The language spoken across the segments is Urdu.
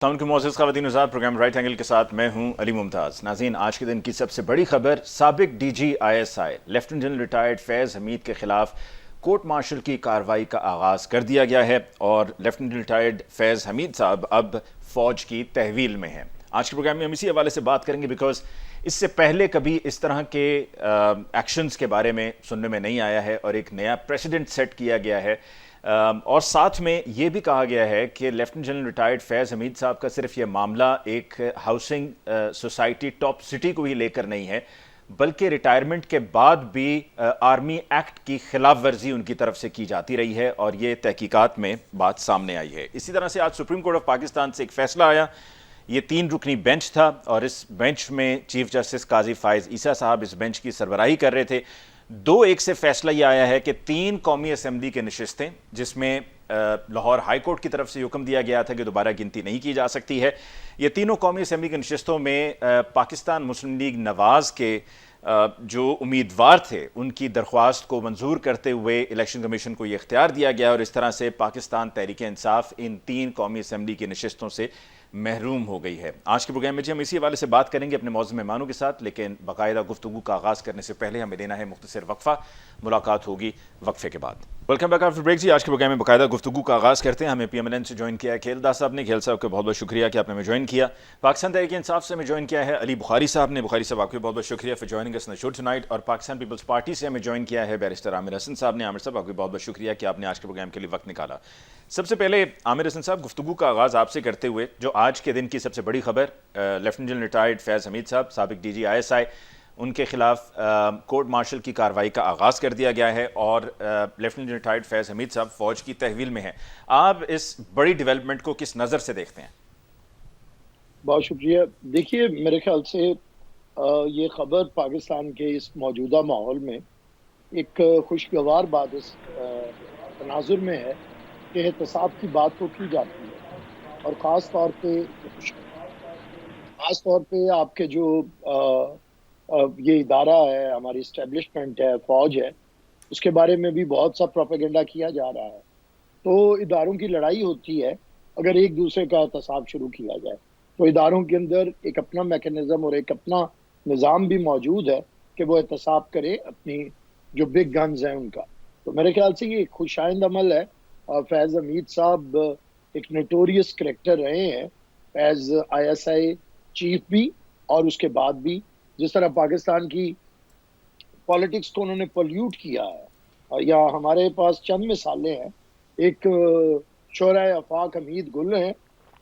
السلام علیکم معزز خواتین و حضرات، پروگرام رائٹ اینگل کے ساتھ میں ہوں علی ممتاز۔ ناظرین، آج کے دن کی سب سے بڑی خبر، سابق D G I S I lieutenant general retired Faiz Hameed کے خلاف کورٹ مارشل کی کارروائی کا آغاز کر دیا گیا ہے اور لیفٹیننٹ ریٹائرڈ فیض حمید صاحب اب فوج کی تحویل میں ہیں۔ آج کے پروگرام میں ہم اسی حوالے سے بات کریں گے بیکاز اس سے پہلے کبھی اس طرح کے ایکشنز کے بارے میں سننے میں نہیں آیا ہے اور ایک نیا پریسیڈنٹ سیٹ کیا گیا ہے، اور ساتھ میں یہ بھی کہا گیا ہے کہ لیفٹیننٹ جنرل ریٹائرڈ فیض حمید صاحب کا صرف یہ معاملہ ایک ہاؤسنگ سوسائٹی ٹاپ سٹی کو ہی لے کر نہیں ہے، بلکہ ریٹائرمنٹ کے بعد بھی آرمی ایکٹ کی خلاف ورزی ان کی طرف سے کی جاتی رہی ہے اور یہ تحقیقات میں بات سامنے آئی ہے۔ اسی طرح سے آج سپریم کورٹ آف پاکستان سے ایک فیصلہ آیا، یہ 3 رکنی بینچ تھا اور اس بینچ میں چیف جسٹس قاضی فائز عیسیٰ صاحب اس بینچ کی سربراہی کر رہے تھے۔ 2-1 سے فیصلہ یہ آیا ہے کہ 3 قومی اسمبلی کے نشستیں، جس میں لاہور ہائی کورٹ کی طرف سے حکم دیا گیا تھا کہ دوبارہ گنتی نہیں کی جا سکتی ہے، یہ تینوں قومی اسمبلی کی نشستوں میں پاکستان مسلم لیگ نواز کے جو امیدوار تھے ان کی درخواست کو منظور کرتے ہوئے الیکشن کمیشن کو یہ اختیار دیا گیا اور اس طرح سے پاکستان تحریک انصاف ان 3 قومی اسمبلی کی نشستوں سے محروم ہو گئی ہے۔ آج کے پروگرام میں ہم اسی حوالے سے بات کریں گے اپنے معزز مہمانوں کے ساتھ، لیکن باقاعدہ گفتگو کا آغاز کرنے سے پہلے ہمیں لینا ہے مختصر وقفہ، ملاقات ہوگی وقفے کے بعد۔ ویلکم بیک آفٹر بریک جی، آج کے پروگرام میں باقاعدہ گفتگو کا آغاز کرتے ہیں۔ ہمیں پی ایم ایل این سے جوائن کیا ہے کھیل داس صاحب نے۔ کھیل صاحب کا بہت بہت شکریہ کہ آپ نے ہمیں جوائن کیا۔ پاکستان تحریک انصاف سے ہمیں جوائن کیا ہے علی بخاری صاحب نے۔ بخاری صاحب آپ کو بہت بہت شکریہ for joining us in the show tonight. اور پاکستان پیپلز پارٹی سے ہمیں جوائن کیا ہے بیرسٹر عامر حسن صاحب نے۔ عامر صاحب آپ کو بہت بہت شکریہ کہ آپ نے آج کے پروگرام کے لیے وقت نکالا۔ سب سے پہلے عامر حسن صاحب، گفتگو کا آغاز آپ سے کرتے ہوئے، جو آج کے دن کی سب سے بڑی خبر، لیفٹیننٹ جنرل ریٹائرڈ فیض حمید صاحب سابق ڈی جی آئی ایس آئی، ان کے خلاف کورٹ مارشل کی کارروائی کا آغاز کر دیا گیا ہے اور لیفٹیننٹ جنرل ریٹائرڈ فیض حمید صاحب فوج کی تحویل میں ہیں۔ آپ اس بڑی ڈیولپمنٹ کو کس نظر سے دیکھتے ہیں؟ بہت شکریہ۔ دیکھیے، میرے خیال سے یہ خبر پاکستان کے اس موجودہ ماحول میں ایک خوشگوار بات اس تناظر میں ہے کہ احتساب کی بات تو کی جاتی ہے، اور خاص طور پہ آپ کے جو یہ ادارہ ہے، ہماری اسٹیبلشمنٹ ہے، فوج ہے، اس کے بارے میں بھی بہت سا پروپیگنڈا کیا جا رہا ہے۔ تو اداروں کی لڑائی ہوتی ہے اگر ایک دوسرے کا احتساب شروع کیا جائے، تو اداروں کے اندر ایک اپنا میکینزم اور ایک اپنا نظام بھی موجود ہے کہ وہ احتساب کرے اپنی جو بگ گنز ہیں ان کا۔ تو میرے خیال سے یہ ایک خوشائند عمل ہے۔ فیض حمید صاحب ایک نوٹوریس کریکٹر رہے ہیں as I S I chief بھی، اور اس کے بعد بھی جس طرح پاکستان کی پالیٹکس کو انہوں نے پولیوٹ کیا ہے، یا ہمارے پاس چند مثالیں ہیں، ایک شعراء آفاق حمید گل ہیں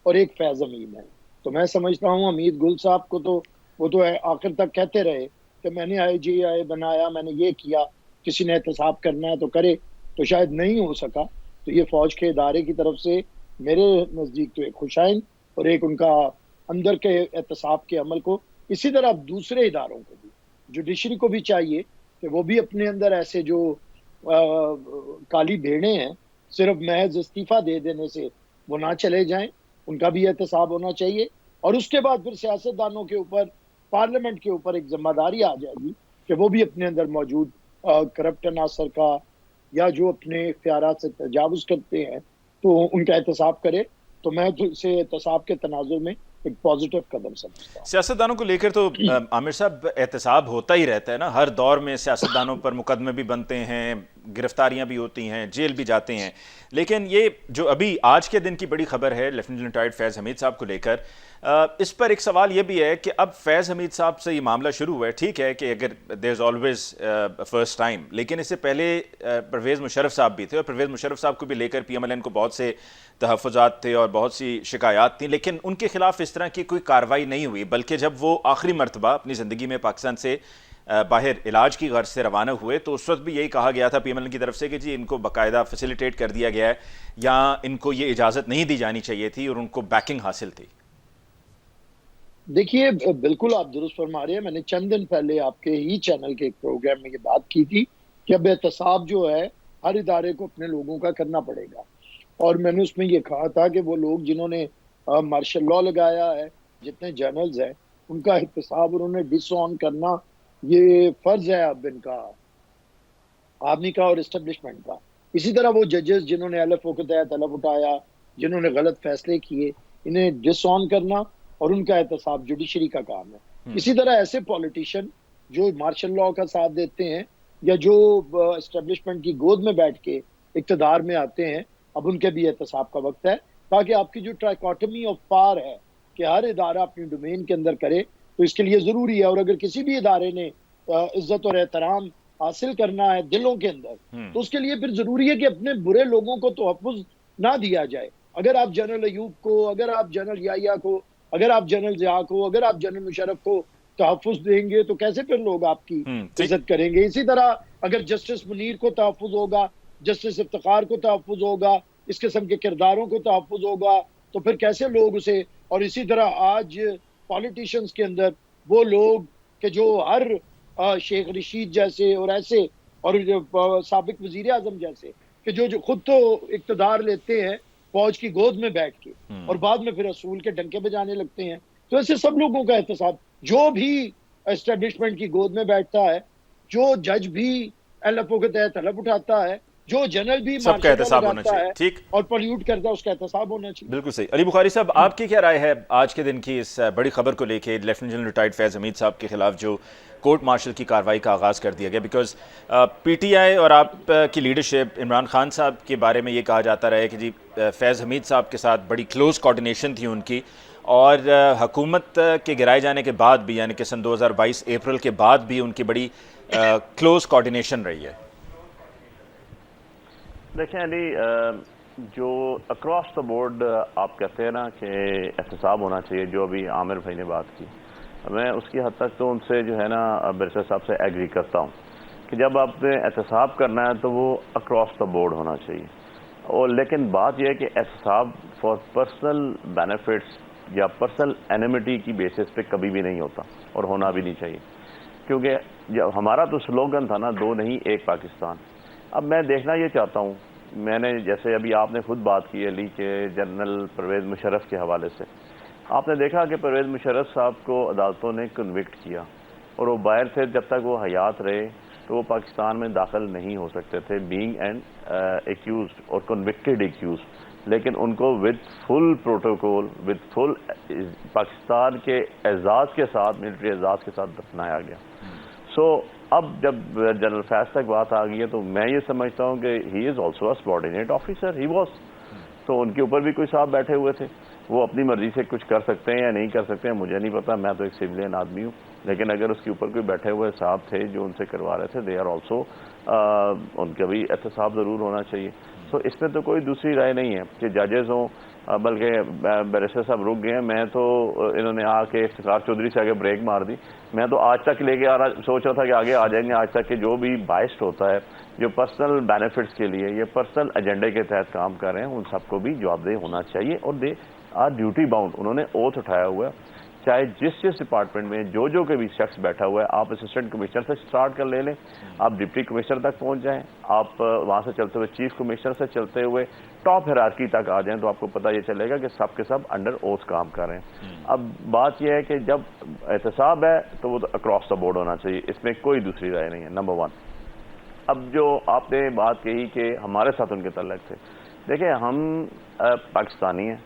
اور ایک فیض حمید ہیں۔ تو میں سمجھتا ہوں حمید گل صاحب کو تو وہ تو آخر تک کہتے رہے کہ میں نے آئی جی آئی بنایا، میں نے یہ کیا، کسی نے احتساب کرنا ہے تو کرے، تو شاید نہیں ہو سکا۔ تو یہ فوج کے ادارے کی طرف سے میرے نزدیک تو ایک خوشائن اور ایک ان کا اندر کے احتساب کے عمل کو، اسی طرح دوسرے اداروں کو بھی، جوڈیشری کو بھی چاہیے کہ وہ بھی اپنے اندر ایسے جو کالی بھیڑیں ہیں صرف محض استعفیٰ دے دینے سے وہ نہ چلے جائیں، ان کا بھی احتساب ہونا چاہیے۔ اور اس کے بعد پھر سیاستدانوں کے اوپر، پارلیمنٹ کے اوپر ایک ذمہ داری آ جائے گی کہ وہ بھی اپنے اندر موجود کرپٹ عناصر کا یا جو اپنے اختیارات سے تجاوز کرتے ہیں تو ان کا احتساب کرے۔ تو میں تو اسے احتساب کے تناظر میں ایک پازیٹیو قدم سمجھتا ہوں۔ سیاستدانوں کو لے کر تو عامر صاحب احتساب ہوتا ہی رہتا ہے نا، ہر دور میں سیاستدانوں پر مقدمے بھی بنتے ہیں، گرفتاریاں بھی ہوتی ہیں، جیل بھی جاتے ہیں، لیکن یہ جو ابھی آج کے دن کی بڑی خبر ہے لیفٹیننٹ جنرل ریٹائرڈ فیض حمید صاحب کو لے کر، اس پر ایک سوال یہ بھی ہے کہ اب فیض حمید صاحب سے یہ معاملہ شروع ہوا ہے، ٹھیک ہے کہ اگر دیر از آلویز فرسٹ ٹائم، لیکن اس سے پہلے پرویز مشرف صاحب بھی تھے اور پرویز مشرف صاحب کو بھی لے کر پی ایم ایل این کو بہت سے تحفظات تھے اور بہت سی شکایات تھیں، لیکن ان کے خلاف اس طرح کی کوئی کارروائی نہیں ہوئی، بلکہ جب وہ آخری مرتبہ اپنی زندگی میں پاکستان سے باہر علاج کی غرض سے روانہ ہوئے تو اس وقت بھی یہی کہا گیا تھا پی ایم ایل این کی طرف سے کہ جی ان کو باقاعدہ فیسیلیٹیٹ کر دیا گیا ہے یا ان کو یہ اجازت نہیں دی جانی چاہیے تھی اور ان کو بیکنگ حاصل تھی۔ دیکھیے، بالکل آپ درست فرما رہے ہیں۔ میں نے چند دن پہلے آپ کے ہی چینل کے ایک پروگرام میں یہ بات کی تھی کہ اب احتساب جو ہے ہر ادارے کو اپنے لوگوں کا کرنا پڑے گا، اور میں نے اس میں یہ کہا تھا کہ وہ لوگ جنہوں نے مارشل لا لگایا ہے، جتنے جنرلز ہیں، ان کا احتساب اور انہیں ڈس آن کرنا یہ فرض ہے اب ان کا، آرمی کا اور اسٹیبلشمنٹ کا۔ اسی طرح وہ ججز جنہوں نے الف کے تحت الف اٹھایا، جنہوں نے غلط فیصلے کیے، انہیں ڈس آن کرنا اور ان کا احتساب جوڈیشری کا کام ہے. اسی طرح ایسے پولیٹیشین جو مارشل لاء کا ساتھ دیتے ہیں یا جو اسٹیبلشمنٹ کی گود میں بیٹھ کے اقتدار میں آتے ہیں, اب ان کے بھی احتساب کا وقت ہے, تاکہ آپ کی جو ٹرائکوٹمی آف پاور ہے کہ ہر ادارہ اپنی ڈومین کے اندر کرے, تو اس کے لیے ضروری ہے. اور اگر کسی بھی ادارے نے عزت اور احترام حاصل کرنا ہے دلوں کے اندر, تو اس کے لیے پھر ضروری ہے کہ اپنے برے لوگوں کو تحفظ نہ دیا جائے. اگر آپ جنرل ایوب کو, اگر آپ جنرل یحییٰ کو, اگر آپ جنرل ضیاء کو, اگر آپ جنرل مشرف کو تحفظ دیں گے تو کیسے پھر لوگ آپ کی عزت کریں گے؟ اسی طرح اگر جسٹس منیر کو تحفظ ہوگا, جسٹس افتخار کو تحفظ ہوگا, اس قسم کے کرداروں کو تحفظ ہوگا, تو پھر کیسے لوگ اسے. اور اسی طرح آج پالیٹیشنز کے اندر وہ لوگ کہ جو ہر شیخ رشید جیسے اور ایسے اور سابق وزیر اعظم جیسے کہ جو خود تو اقتدار لیتے ہیں فوج کی گود میں بیٹھ کے اور بعد میں پھر اصول کے ڈنکے بجانے لگتے ہیں, تو ایسے سب لوگوں کا احتساب. جو بھی اسٹیبلشمنٹ کی گود میں بیٹھتا ہے, جو جج بھی ایل ایف او کے تحت طلب اٹھاتا ہے, جو جنرل بھی سب کا احتساب ہونا چاہیے. ٹھیک, اور پولیوٹ کرتا ہے, اس کا احتساب ہونا چاہیے. بالکل صحیح. علی بخاری صاحب, آپ کی کیا رائے ہے آج کے دن کی اس بڑی خبر کو لے کے, لیفٹیننٹ جنرل ریٹائرڈ فیض حمید صاحب کے خلاف جو کورٹ مارشل کی کارروائی کا آغاز کر دیا گیا؟ بیکاز پی ٹی آئی اور آپ کی لیڈرشپ, عمران خان صاحب کے بارے میں یہ کہا جاتا رہا ہے کہ جی فیض حمید صاحب کے ساتھ بڑی کلوز کوارڈینیشن تھی ان کی, اور حکومت کے گرائے جانے کے بعد بھی, یعنی کہ سن 2022 اپریل کے بعد بھی ان کی بڑی کلوز کوارڈینیشن رہی ہے. دیکھیں علی, جو اکراس دا بورڈ آپ کہتے ہیں نا کہ احتساب ہونا چاہیے, جو ابھی عامر بھائی نے بات کی, میں اس کی حد تک تو ان سے جو ہے نا برسر صاحب سے ایگری کرتا ہوں کہ جب آپ نے احتساب کرنا ہے تو وہ اکراس دا بورڈ ہونا چاہیے. اور لیکن بات یہ ہے کہ احتساب فار پرسنل بینیفٹس یا پرسنل اینیمٹی کی بیسس پہ کبھی بھی نہیں ہوتا اور ہونا بھی نہیں چاہیے, کیونکہ جب ہمارا تو سلوگن تھا نا, 2 نہیں 1 پاکستان. اب میں دیکھنا یہ چاہتا ہوں, میں نے جیسے ابھی آپ نے خود بات کی علی کہ جنرل پرویز مشرف کے حوالے سے, آپ نے دیکھا کہ پرویز مشرف صاحب کو عدالتوں نے کنوکٹ کیا اور وہ باہر تھے, جب تک وہ حیات رہے تو وہ پاکستان میں داخل نہیں ہو سکتے تھے, بینگ اینڈ ایکیوزڈ اور کنوکٹڈ ایکیوزڈ. لیکن ان کو with full protocol, with full Pakistan کے اعزاز کے ساتھ, ملٹری اعزاز کے ساتھ دفنایا گیا. سو اب جب جنرل فیض تک بات آ گئی ہے تو میں یہ سمجھتا ہوں کہ he is also a subordinate officer, he was. تو ان کے اوپر بھی کوئی صاحب بیٹھے ہوئے تھے, وہ اپنی مرضی سے کچھ کر سکتے ہیں یا نہیں کر سکتے ہیں مجھے نہیں پتا, میں تو ایک سویلین آدمی ہوں. لیکن اگر اس کے اوپر کوئی بیٹھے ہوئے صاحب تھے جو ان سے کروا رہے تھے, دے آر آلسو, ان کا بھی احتساب ضرور ہونا چاہیے. سو اس میں تو کوئی دوسری رائے نہیں ہے کہ ججز ہوں, بلکہ بیرسٹر صاحب رک گئے ہیں. میں تو انہوں نے آ کے افتخار چودھری سے آگے بریک مار دی. میں تو آج تک لے کے سوچ رہا تھا کہ آگے آ جائیں گے آج تک, کہ جو بھی بائسڈ ہوتا ہے, جو پرسنل بینیفٹس کے لیے یہ پرسنل ایجنڈے کے تحت کام کر رہے ہیں, ان سب کو بھی جواب دہ ہونا چاہیے. اور دے آر ڈیوٹی باؤنڈ, انہوں نے اوتھ اٹھایا ہوا ہے, چاہے جس ڈپارٹمنٹ میں جو کے بھی شخص بیٹھا ہوا ہے. آپ اسسٹنٹ کمشنر سے سٹارٹ کر لے لیں, آپ ڈپٹی کمشنر تک پہنچ جائیں, آپ وہاں سے چلتے ہوئے چیف کمشنر سے چلتے ہوئے ٹاپ ہیرارکی تک آ جائیں, تو آپ کو پتہ یہ چلے گا کہ سب کے سب انڈر اوتھ کام کر رہے ہیں. اب بات یہ ہے کہ جب احتساب ہے تو وہ اکراس دا بورڈ ہونا چاہیے, اس میں کوئی دوسری رائے نہیں ہے. نمبر 1. اب جو آپ نے بات کہی کہ ہمارے ساتھ ان کے تعلق تھے, دیکھیں ہم پاکستانی ہیں,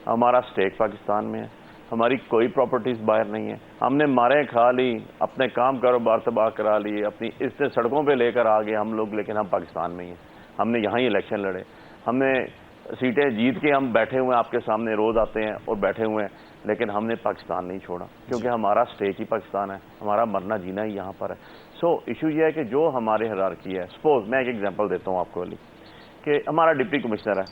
ہمارا اسٹیٹ پاکستان میں ہے, ہماری کوئی پراپرٹیز باہر نہیں ہے, ہم نے ماریں کھا لی, اپنے کام کاروبار تباہ کرا لیے, اپنی عزتیں سڑکوں پہ لے کر آ گئے ہم لوگ, لیکن ہم پاکستان میں ہی ہیں. ہم نے یہاں ہی الیکشن لڑے, ہم نے سیٹیں جیت کے ہم بیٹھے ہوئے ہیں, آپ کے سامنے روز آتے ہیں اور بیٹھے ہوئے ہیں, لیکن ہم نے پاکستان نہیں چھوڑا, کیونکہ ہمارا اسٹیٹ ہی پاکستان ہے, ہمارا مرنا جینا ہی یہاں پر ہے. سو ایشو یہ ہے کہ جو ہمارے ہیرارکی ہے, سپوز میں ایک ایگزامپل دیتا ہوں آپ کو علی, کہ ہمارا ڈپٹی کمشنر ہے,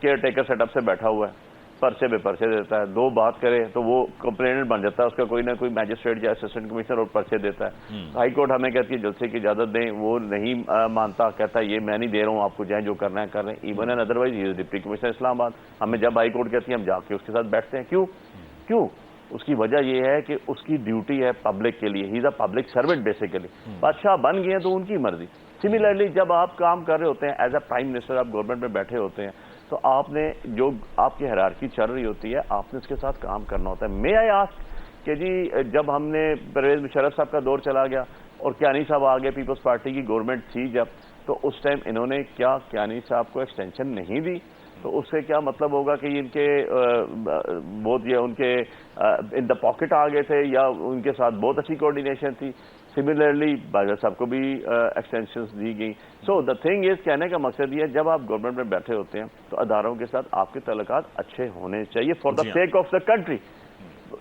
کیئر ٹیکر سیٹ اپ سے بیٹھا ہوا ہے, پرچے بے پرچے دیتا ہے, 2 بات کرے تو وہ کمپلیننٹ بن جاتا ہے, اس کا کوئی نہ کوئی میجسٹریٹ یا اسسٹنٹ کمشنر اور پرچے دیتا ہے. ہائی کورٹ ہمیں کہتی ہے جلسے کی اجازت دیں, وہ نہیں مانتا, کہتا ہے یہ میں نہیں دے رہا ہوں آپ کو, جائیں جو کرنا ہے کر رہے ہیں. Even and otherwise he is deputy commissioner Islamabad. ہمیں جب ہائی کورٹ کہتی ہے ہم جا کے اس کے ساتھ بیٹھتے ہیں. کیوں؟ اس کی وجہ یہ ہے کہ اس کی ڈیوٹی ہے پبلک کے لیے, ہی از اے پبلک سروینٹ بیسیکلی. بادشاہ بن گئے ہیں تو ان کی مرضی. سملرلی جب آپ کام کر رہے ہوتے ہیں ایز اے پرائم منسٹر, آپ گورنمنٹ میں بیٹھے ہوتے ہیں, تو آپ نے جو آپ کی ہیرارکی چل رہی ہوتی ہے, آپ نے اس کے ساتھ کام کرنا ہوتا ہے. میں آئی آسک کہ جی جب ہم نے پرویز مشرف صاحب کا دور چلا گیا اور کیانی صاحب آگے پیپلز پارٹی کی گورنمنٹ تھی جب, تو اس ٹائم انہوں نے کیا کیانی صاحب کو ایکسٹینشن نہیں دی؟ تو تو اس سے کیا مطلب ہوگا کہ ان کے بہت یہ ان کے ان دا پاکٹ آ گئے تھے یا ان کے ساتھ بہت اچھی کوارڈینیشن تھی. سملرلی باجوہ صاحب کو بھی ایکسٹینشنز دی گئی. سو دا تھنگ از کہنے کا مقصد یہ ہے جب آپ گورنمنٹ میں بیٹھے ہوتے ہیں تو اداروں کے ساتھ آپ کے تعلقات اچھے ہونے چاہیے for the sake of the country.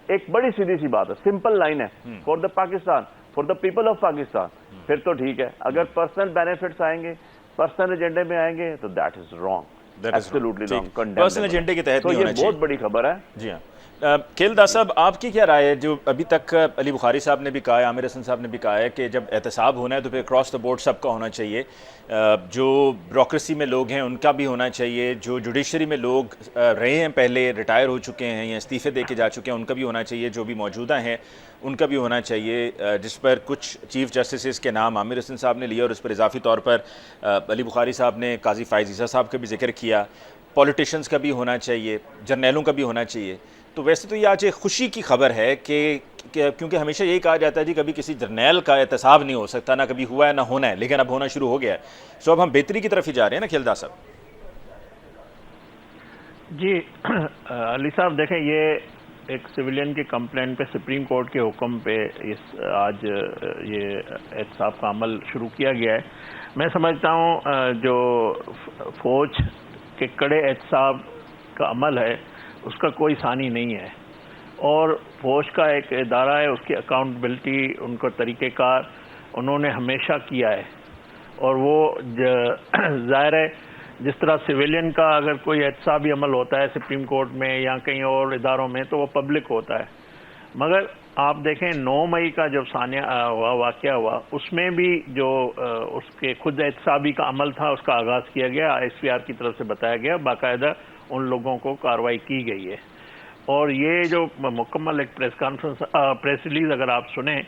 ایک بڑی سیدھی سی بات ہے, سمپل لائن ہے, for the Pakistan, for the people of Pakistan, پھر تو ٹھیک ہے. اگر پرسنل بینیفٹس آئیں گے, پرسنل ایجنڈے میں آئیں گے تو that is wrong, absolutely wrong, personal ایجنڈے کے تحت نہیں ہونا چاہیے. یہ بہت بڑی خبر ہے. جی ہاں. کھیل داس صاحب, آپ کی کیا رائے ہے؟ جو ابھی تک علی بخاری صاحب نے بھی کہا ہے, عامر حسن صاحب نے بھی کہا ہے کہ جب احتساب ہونا ہے تو پھر اکراس دا بورڈ سب کا ہونا چاہیے. جو بیوروکریسی میں لوگ ہیں ان کا بھی ہونا چاہیے, جو جوڈیشری میں لوگ رہے ہیں پہلے, ریٹائر ہو چکے ہیں یا استعفے دے کے جا چکے ہیں, ان کا بھی ہونا چاہیے, جو بھی موجودہ ہیں ان کا بھی ہونا چاہیے. جس پر کچھ چیف جسٹسز کے نام عامر حسن صاحب نے لیے اور اس پر اضافی طور پر علی بخاری صاحب نے قاضی فائز عیسیٰ صاحب کا بھی ذکر کیا. پولیٹیشنز کا بھی ہونا چاہیے, جرنیلوں کا بھی ہونا چاہیے. تو ویسے تو یہ آج ایک خوشی کی خبر ہے کہ کیونکہ ہمیشہ یہی کہا جاتا ہے جی کبھی کسی جرنیل کا احتساب نہیں ہو سکتا, نہ کبھی ہوا ہے نہ ہونا ہے, لیکن اب ہونا شروع ہو گیا ہے. سو اب ہم بہتری کی طرف ہی جا رہے ہیں نا کھیلداس صاحب؟ جی علی صاحب دیکھیں, یہ ایک سویلین کی کمپلینٹ پہ سپریم کورٹ کے حکم پہ آج یہ احتساب کا عمل شروع کیا گیا ہے. میں سمجھتا ہوں جو فوج کے کڑے احتساب کا عمل ہے اس کا کوئی ثانی نہیں ہے, اور فوج کا ایک ادارہ ہے, اس کی اکاؤنٹیبلٹی, ان کا طریقہ کار انہوں نے ہمیشہ کیا ہے. اور وہ ظاہر ہے جس طرح سویلین کا اگر کوئی احتسابی عمل ہوتا ہے سپریم کورٹ میں یا کہیں اور اداروں میں تو وہ پبلک ہوتا ہے. مگر آپ دیکھیں 9 مئی کا جب واقعہ ہوا اس میں بھی جو اس کے خود احتسابی کا عمل تھا اس کا آغاز کیا گیا, ایس پی آر کی طرف سے بتایا گیا, باقاعدہ ان لوگوں کو کارروائی کی گئی ہے. اور یہ جو مکمل ایک پریس ریلیز اگر آپ سنیں,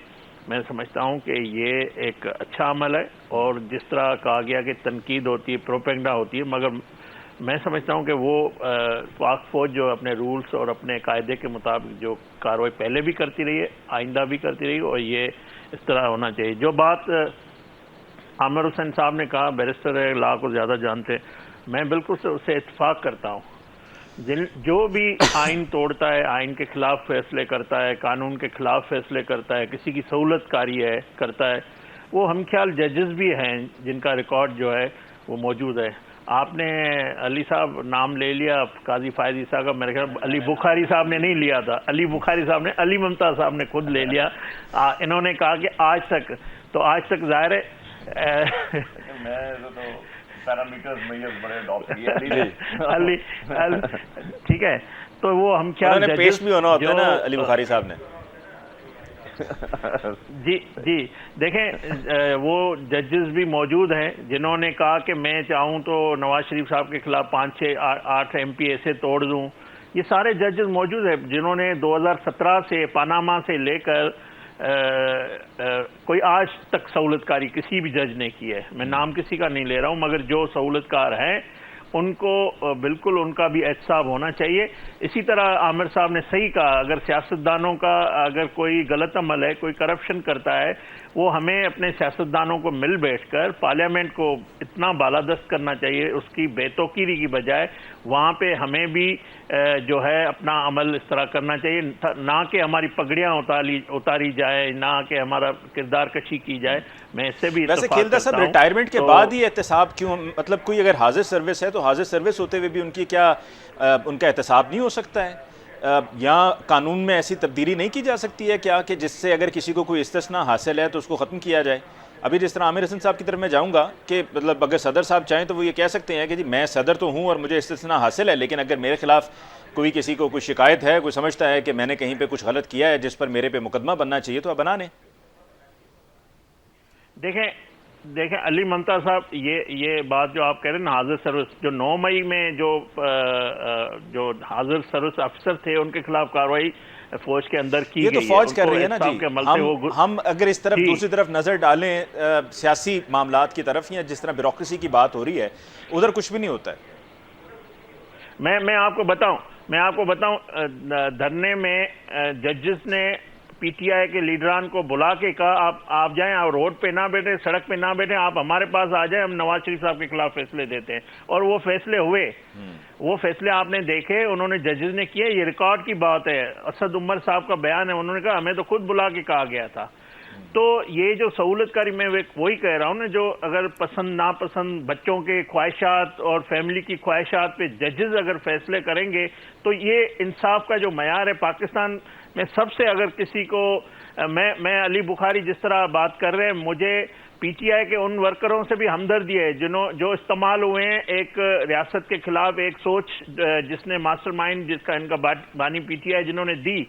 میں سمجھتا ہوں کہ یہ ایک اچھا عمل ہے. اور جس طرح کہا گیا کہ تنقید ہوتی ہے, پروپیگنڈا ہوتی ہے, مگر میں سمجھتا ہوں کہ وہ پاک فوج جو اپنے رولز اور اپنے قاعدے کے مطابق جو کارروائی پہلے بھی کرتی رہی ہے, آئندہ بھی کرتی رہی, اور یہ اس طرح ہونا چاہیے. جو بات عامر حسین صاحب نے کہا, بیرسٹر لا کو زیادہ جانتے, میں بالکل اس سے اتفاق کرتا ہوں. جو بھی آئین توڑتا ہے, آئین کے خلاف فیصلے کرتا ہے, قانون کے خلاف فیصلے کرتا ہے, کسی کی سہولت کاری کرتا ہے, وہ ہم خیال ججز بھی ہیں جن کا ریکارڈ جو ہے وہ موجود ہے. آپ نے علی صاحب نام لے لیا قاضی فائز عیسیٰ کا, میرے خیال علی بخاری صاحب نے نہیں لیا تھا, علی بخاری صاحب نے, علی ممتاز صاحب نے خود لے لیا. انہوں نے کہا کہ آج تک ظاہر ہے ٹھیک ہے, تو وہ ہم کیا پیش بھی ہونا ہوتا ہے نا علی بخاری صاحب نے. جی دیکھیں وہ ججز بھی موجود ہیں جنہوں نے کہا کہ میں چاہوں تو نواز شریف صاحب کے خلاف 5 6 8 MP ایسے توڑ دوں. یہ سارے ججز موجود ہیں جنہوں نے 2017 سے پاناما سے لے کر کوئی آج تک سہولت کاری کسی بھی جج نے کی ہے. میں نام کسی کا نہیں لے رہا ہوں, مگر جو سہولت کار ہیں ان کو بالکل ان کا بھی احتساب ہونا چاہیے. اسی طرح عامر صاحب نے صحیح کہا, اگر سیاستدانوں کا اگر کوئی غلط عمل ہے, کوئی کرپشن کرتا ہے, وہ ہمیں اپنے سیاستدانوں کو مل بیٹھ کر پارلیمنٹ کو اتنا بالادست کرنا چاہیے اس کی بے توقیری کی بجائے. وہاں پہ ہمیں بھی جو ہے اپنا عمل اس طرح کرنا چاہیے, نہ کہ ہماری پگڑیاں اتاری جائے, نہ کہ ہمارا کردار کشی کی جائے. میں اس سے بھی ویسے کھیلداس صاحب ریٹائرمنٹ کے بعد ہی احتساب کیوں, مطلب کوئی اگر حاضر سروس ہے تو حاضر سروس ہوتے ہوئے بھی ان کا احتساب نہیں ہو سکتا ہے؟ یا قانون میں ایسی تبدیلی نہیں کی جا سکتی ہے کیا کہ جس سے اگر کسی کو کوئی استثناء حاصل ہے تو اس کو ختم کیا جائے؟ ابھی جس طرح عامر حسن صاحب کی طرف میں جاؤں گا کہ مطلب اگر صدر صاحب چاہیں تو وہ یہ کہہ سکتے ہیں کہ جی میں صدر تو ہوں اور مجھے استثناء حاصل ہے, لیکن اگر میرے خلاف کوئی کسی کو کوئی شکایت ہے, کوئی سمجھتا ہے کہ میں نے کہیں پہ کچھ غلط کیا ہے جس پر میرے پہ مقدمہ بننا چاہیے تو آپ بنا لیں. دیکھیں علی ممتاز صاحب, یہ بات جو آپ کہہ رہے ہیں نا, حاضر سروس جو 9 مئی میں جو حاضر سروس افسر تھے ان کے خلاف کارروائی فوج کے اندر کی گئی, یہ تو فوج کر رہی ہے نا جی. ہم اگر اس طرف دوسری طرف نظر ڈالیں سیاسی معاملات کی طرف, یا جس طرح بیوروکریسی کی بات ہو رہی ہے, ادھر کچھ بھی نہیں ہوتا ہے. میں آپ کو بتاؤں دھرنے میں ججز نے پی ٹی آئی کے لیڈران کو بلا کے کہا آپ جائیں اور روڈ پہ نہ بیٹھیں, سڑک پہ نہ بیٹھیں, آپ ہمارے پاس آ جائیں, ہم نواز شریف صاحب کے خلاف فیصلے دیتے ہیں. اور وہ فیصلے ہوئے, وہ فیصلے آپ نے دیکھے, انہوں نے ججز نے کیے. یہ ریکارڈ کی بات ہے, اسد عمر صاحب کا بیان ہے, انہوں نے کہا ہمیں تو خود بلا کے کہا گیا تھا. تو یہ جو سہولت کاری, میں وہی کہہ رہا ہوں نا, جو اگر پسند ناپسند بچوں کے خواہشات اور فیملی کی خواہشات پہ ججز اگر فیصلے کریں گے تو یہ انصاف کا جو معیار ہے پاکستان میں سب سے, اگر کسی کو, میں علی بخاری جس طرح بات کر رہے ہیں, مجھے پی ٹی آئی کے ان ورکروں سے بھی ہمدردی ہے جو استعمال ہوئے ہیں ایک ریاست کے خلاف, ایک سوچ جس نے ماسٹر مائنڈ جس کا ان کا بانی پی ٹی آئی جنہوں نے دی,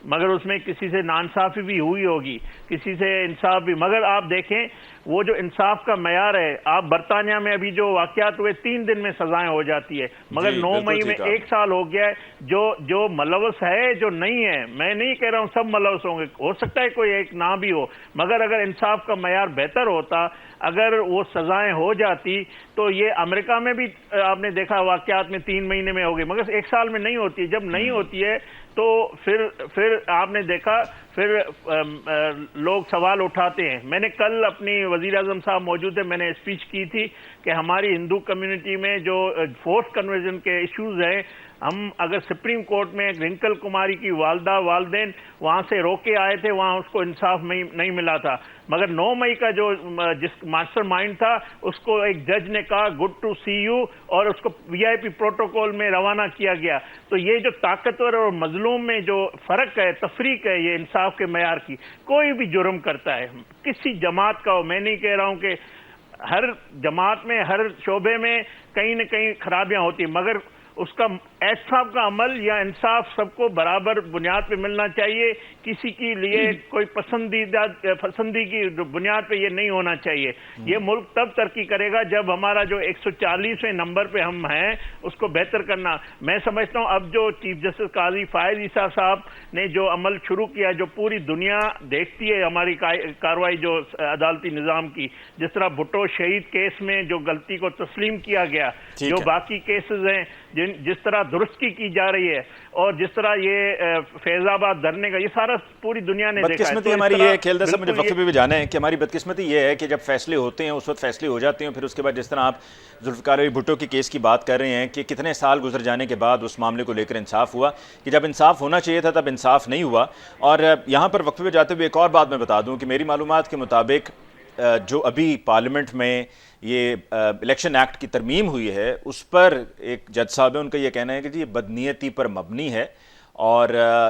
مگر اس میں کسی سے ناانصافی بھی ہوئی ہوگی, کسی سے انصاف بھی. مگر آپ دیکھیں وہ جو انصاف کا معیار ہے, آپ برطانیہ میں ابھی جو واقعات ہوئے 3 دن میں سزائیں ہو جاتی ہے, مگر 9 مئی میں 1 سال ہو گیا ہے. جو ملوث ہے, جو نہیں ہے, میں نہیں کہہ رہا ہوں سب ملوث ہوں گے, ہو سکتا ہے کوئی ایک نہ بھی ہو, مگر اگر انصاف کا معیار بہتر ہوتا, اگر وہ سزائیں ہو جاتی, تو یہ امریکہ میں بھی آپ نے دیکھا واقعات میں 3 مہینے میں ہو گئی, مگر 1 سال میں نہیں ہوتی. جب نہیں ہوتی ہے تو پھر آپ نے دیکھا پھر لوگ سوال اٹھاتے ہیں. میں نے کل اپنی وزیر اعظم صاحب موجود تھے, میں نے اسپیچ کی تھی کہ ہماری ہندو کمیونٹی میں جو فورس کنورژن کے ایشوز ہیں, ہم اگر سپریم کورٹ میں رنکل کماری کی والدہ والدین وہاں سے رو کے آئے تھے, وہاں اس کو انصاف نہیں ملا تھا, مگر 9 مئی کا جو جس ماسٹر مائنڈ تھا اس کو ایک جج نے کہا گڈ ٹو سی یو, اور اس کو وی آئی پی پروٹوکول میں روانہ کیا گیا. تو یہ جو طاقتور اور مظلوم میں جو فرق ہے, تفریق ہے یہ انصاف کے معیار کی. کوئی بھی جرم کرتا ہے, کسی جماعت کا ہو, میں نہیں کہہ رہا ہوں کہ ہر جماعت میں ہر شعبے میں کہیں نہ کہیں خرابیاں ہوتی ہیں, مگر اس کا احتساب کا عمل یا انصاف سب کو برابر بنیاد پہ ملنا چاہیے. کسی کے لیے کوئی پسندی کی بنیاد پہ یہ نہیں ہونا چاہیے. یہ ملک تب ترقی کرے گا جب ہمارا جو 140ویں نمبر پہ ہم ہیں اس کو بہتر کرنا. میں سمجھتا ہوں اب جو چیف جسٹس قاضی فائز عیسیٰ صاحب نے جو عمل شروع کیا, جو پوری دنیا دیکھتی ہے ہماری کارروائی جو عدالتی نظام کی, جس طرح بھٹو شہید کیس میں جو غلطی کو تسلیم کیا گیا, جو باقی کیسز ہیں جس طرح درستی کی جا رہی ہے, اور جس طرح یہ فیض آباد دھرنے کا, یہ سارا پوری دنیا نے دیکھا ہے. بدقسمتی ہماری یہ ہے, کھیلدہ صاحب مجھے وقت پہ بھی جانا ہے, کہ ہماری بدقسمتی یہ ہے کہ جب فیصلے ہوتے ہیں اس وقت فیصلے ہو جاتے ہیں, پھر اس کے بعد جس طرح آپ ذوالفقار علی بھٹو کی کیس کی بات کر رہے ہیں کہ کتنے سال گزر جانے کے بعد اس معاملے کو لے کر انصاف ہوا, کہ جب انصاف ہونا چاہیے تھا تب انصاف نہیں ہوا. اور یہاں پر وقفے پہ جاتے ہوئے ایک اور بات میں بتا دوں کہ میری معلومات کے مطابق جو ابھی پارلیمنٹ میں یہ الیکشن ایکٹ کی ترمیم ہوئی ہے, اس پر ایک جج صاحب ہے, ان کا یہ کہنا ہے کہ جی یہ بدنیتی پر مبنی ہے, اور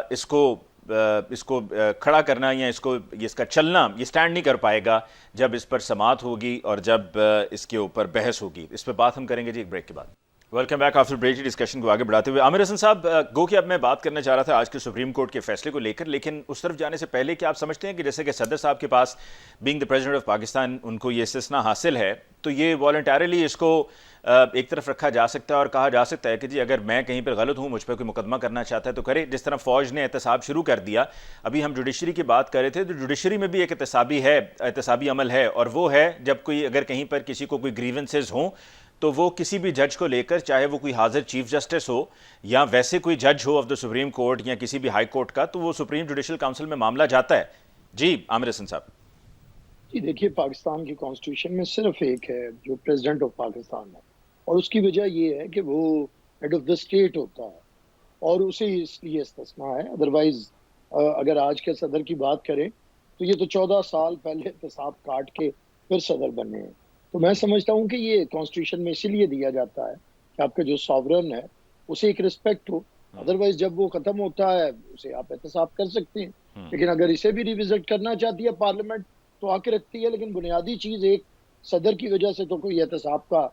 اس کو کھڑا کرنا یا اس کا چلنا یہ سٹینڈ نہیں کر پائے گا جب اس پر سماعت ہوگی اور جب اس کے اوپر بحث ہوگی. اس پہ بات ہم کریں گے جی ایک بریک کے بعد. Welcome back after break. Discussion کو آگے بڑھاتے ہوئے عامر حسن صاحب, گو کہ اب میں بات کرنا چاہ رہا تھا آج کے سپریم کورٹ کے فیصلے کو لے کر, لیکن اس طرف جانے سے پہلے کہ آپ سمجھتے ہیں کہ جیسے کہ صدر صاحب کے پاس being the president of Pakistan ان کو یہ استثنا حاصل ہے, تو یہ والنٹیرلی اس کو ایک طرف رکھا جا سکتا ہے اور کہا جا سکتا ہے کہ جی اگر میں کہیں پر غلط ہوں, مجھ پہ کوئی مقدمہ کرنا چاہتا ہے تو کرے, جس طرح فوج نے احتساب شروع کر دیا. ابھی ہم جوڈیشری کی بات کر رہے تھے, تو جوڈیشری میں بھی ایک احتسابی عمل ہے, اور وہ ہے جب کوئی اگر کہیں پر کسی کو کوئی گریونسز ہوں تو وہ کسی بھی جج کو لے کر, چاہے وہ کوئی حاضر چیف جسٹس ہو یا ویسے کوئی جج ہو آف دا سپریم کورٹ یا کسی بھی ہائی کورٹ کا, تو وہ سپریم جوڈیشل کاؤنسل میں معاملہ جاتا ہے. جی عامر حسن صاحب. جی دیکھیے, پاکستان کی کانسٹیٹیوشن میں صرف ایک ہے جو پریزیڈنٹ آف پاکستان ہے, اور اس کی وجہ یہ ہے کہ وہ ہیڈ آف دا اسٹیٹ ہوتا ہے, اور اسے اس لیے استثنا ہے. ادروائز اگر آج کے صدر کی بات کریں تو یہ تو 14 سال پہلے احتساب کاٹ کے پھر صدر بنے ہیں. تو میں سمجھتا ہوں کہ یہ کانسٹیٹیوشن میں اسی لیے دیا جاتا ہے کہ آپ کا جو ساورن ہے اسے ایک رسپیکٹ ہو. ادروائز جب وہ ختم ہوتا ہے اسے آپ احتساب کر سکتے ہیں, لیکن اگر اسے بھی ریوزٹ کرنا چاہتی ہے پارلیمنٹ تو آ کے رکھتی ہے. لیکن بنیادی چیز ایک صدر کی وجہ سے تو کوئی احتساب کا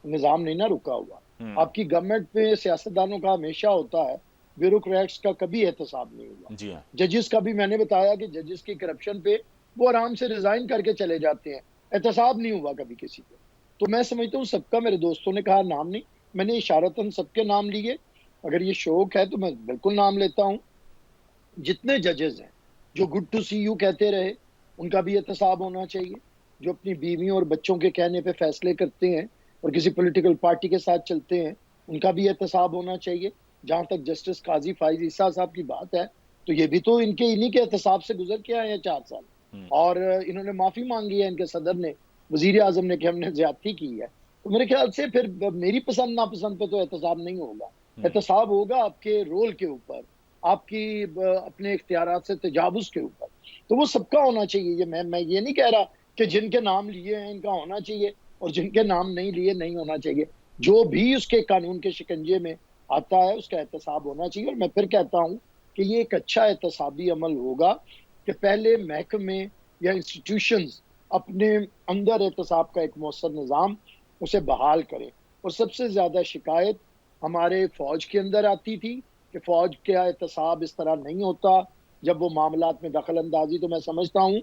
نظام نہیں نہ رکا ہوا. آپ کی گورنمنٹ میں سیاستدانوں کا ہمیشہ ہوتا ہے, بیوروکریٹس کا کبھی احتساب نہیں ہوا. ججز کا بھی میں نے بتایا کہ ججز کی کرپشن پہ وہ آرام سے ریزائن کر کے چلے جاتے ہیں, احتساب نہیں ہوا کبھی کسی کو. تو میں سمجھتا ہوں سب کا, میرے دوستوں نے کہا نام نہیں, میں نے اشارتاً سب کے نام لیے. اگر یہ شوق ہے تو میں بالکل نام لیتا ہوں. جتنے ججز ہیں جو گڈ ٹو سی یو کہتے رہے ان کا بھی احتساب ہونا چاہیے. جو اپنی بیویوں اور بچوں کے کہنے پہ فیصلے کرتے ہیں اور کسی پولیٹیکل پارٹی کے ساتھ چلتے ہیں ان کا بھی احتساب ہونا چاہیے. جہاں تک جسٹس قاضی فائز عیسیٰ صاحب کی بات ہے, تو یہ بھی تو انہیں کے احتساب سے گزر کے آئے ہیں 4 سال، اور انہوں نے معافی مانگی ہے ان کے صدر نے، وزیر اعظم نے، کہ ہم نے زیادتی کی ہے. تو میرے خیال سے پھر میری پسند ناپسند پہ تو احتساب نہیں ہوگا، احتساب ہوگا آپ کے رول کے اوپر، آپ کی اپنے اختیارات سے تجاوز کے اوپر. تو وہ سب کا ہونا چاہیے. میں یہ نہیں کہہ رہا کہ جن کے نام لیے ہیں ان کا ہونا چاہیے اور جن کے نام نہیں لیے نہیں ہونا چاہیے. جو بھی اس کے قانون کے شکنجے میں آتا ہے اس کا احتساب ہونا چاہیے. اور میں پھر کہتا ہوں کہ یہ ایک اچھا احتسابی عمل ہوگا کہ پہلے محکمے یا انسٹیٹیوشنز اپنے اندر احتساب کا ایک مؤثر نظام اسے بحال کریں. اور سب سے زیادہ شکایت ہمارے فوج کے اندر آتی تھی کہ فوج کا احتساب اس طرح نہیں ہوتا جب وہ معاملات میں دخل اندازی. تو میں سمجھتا ہوں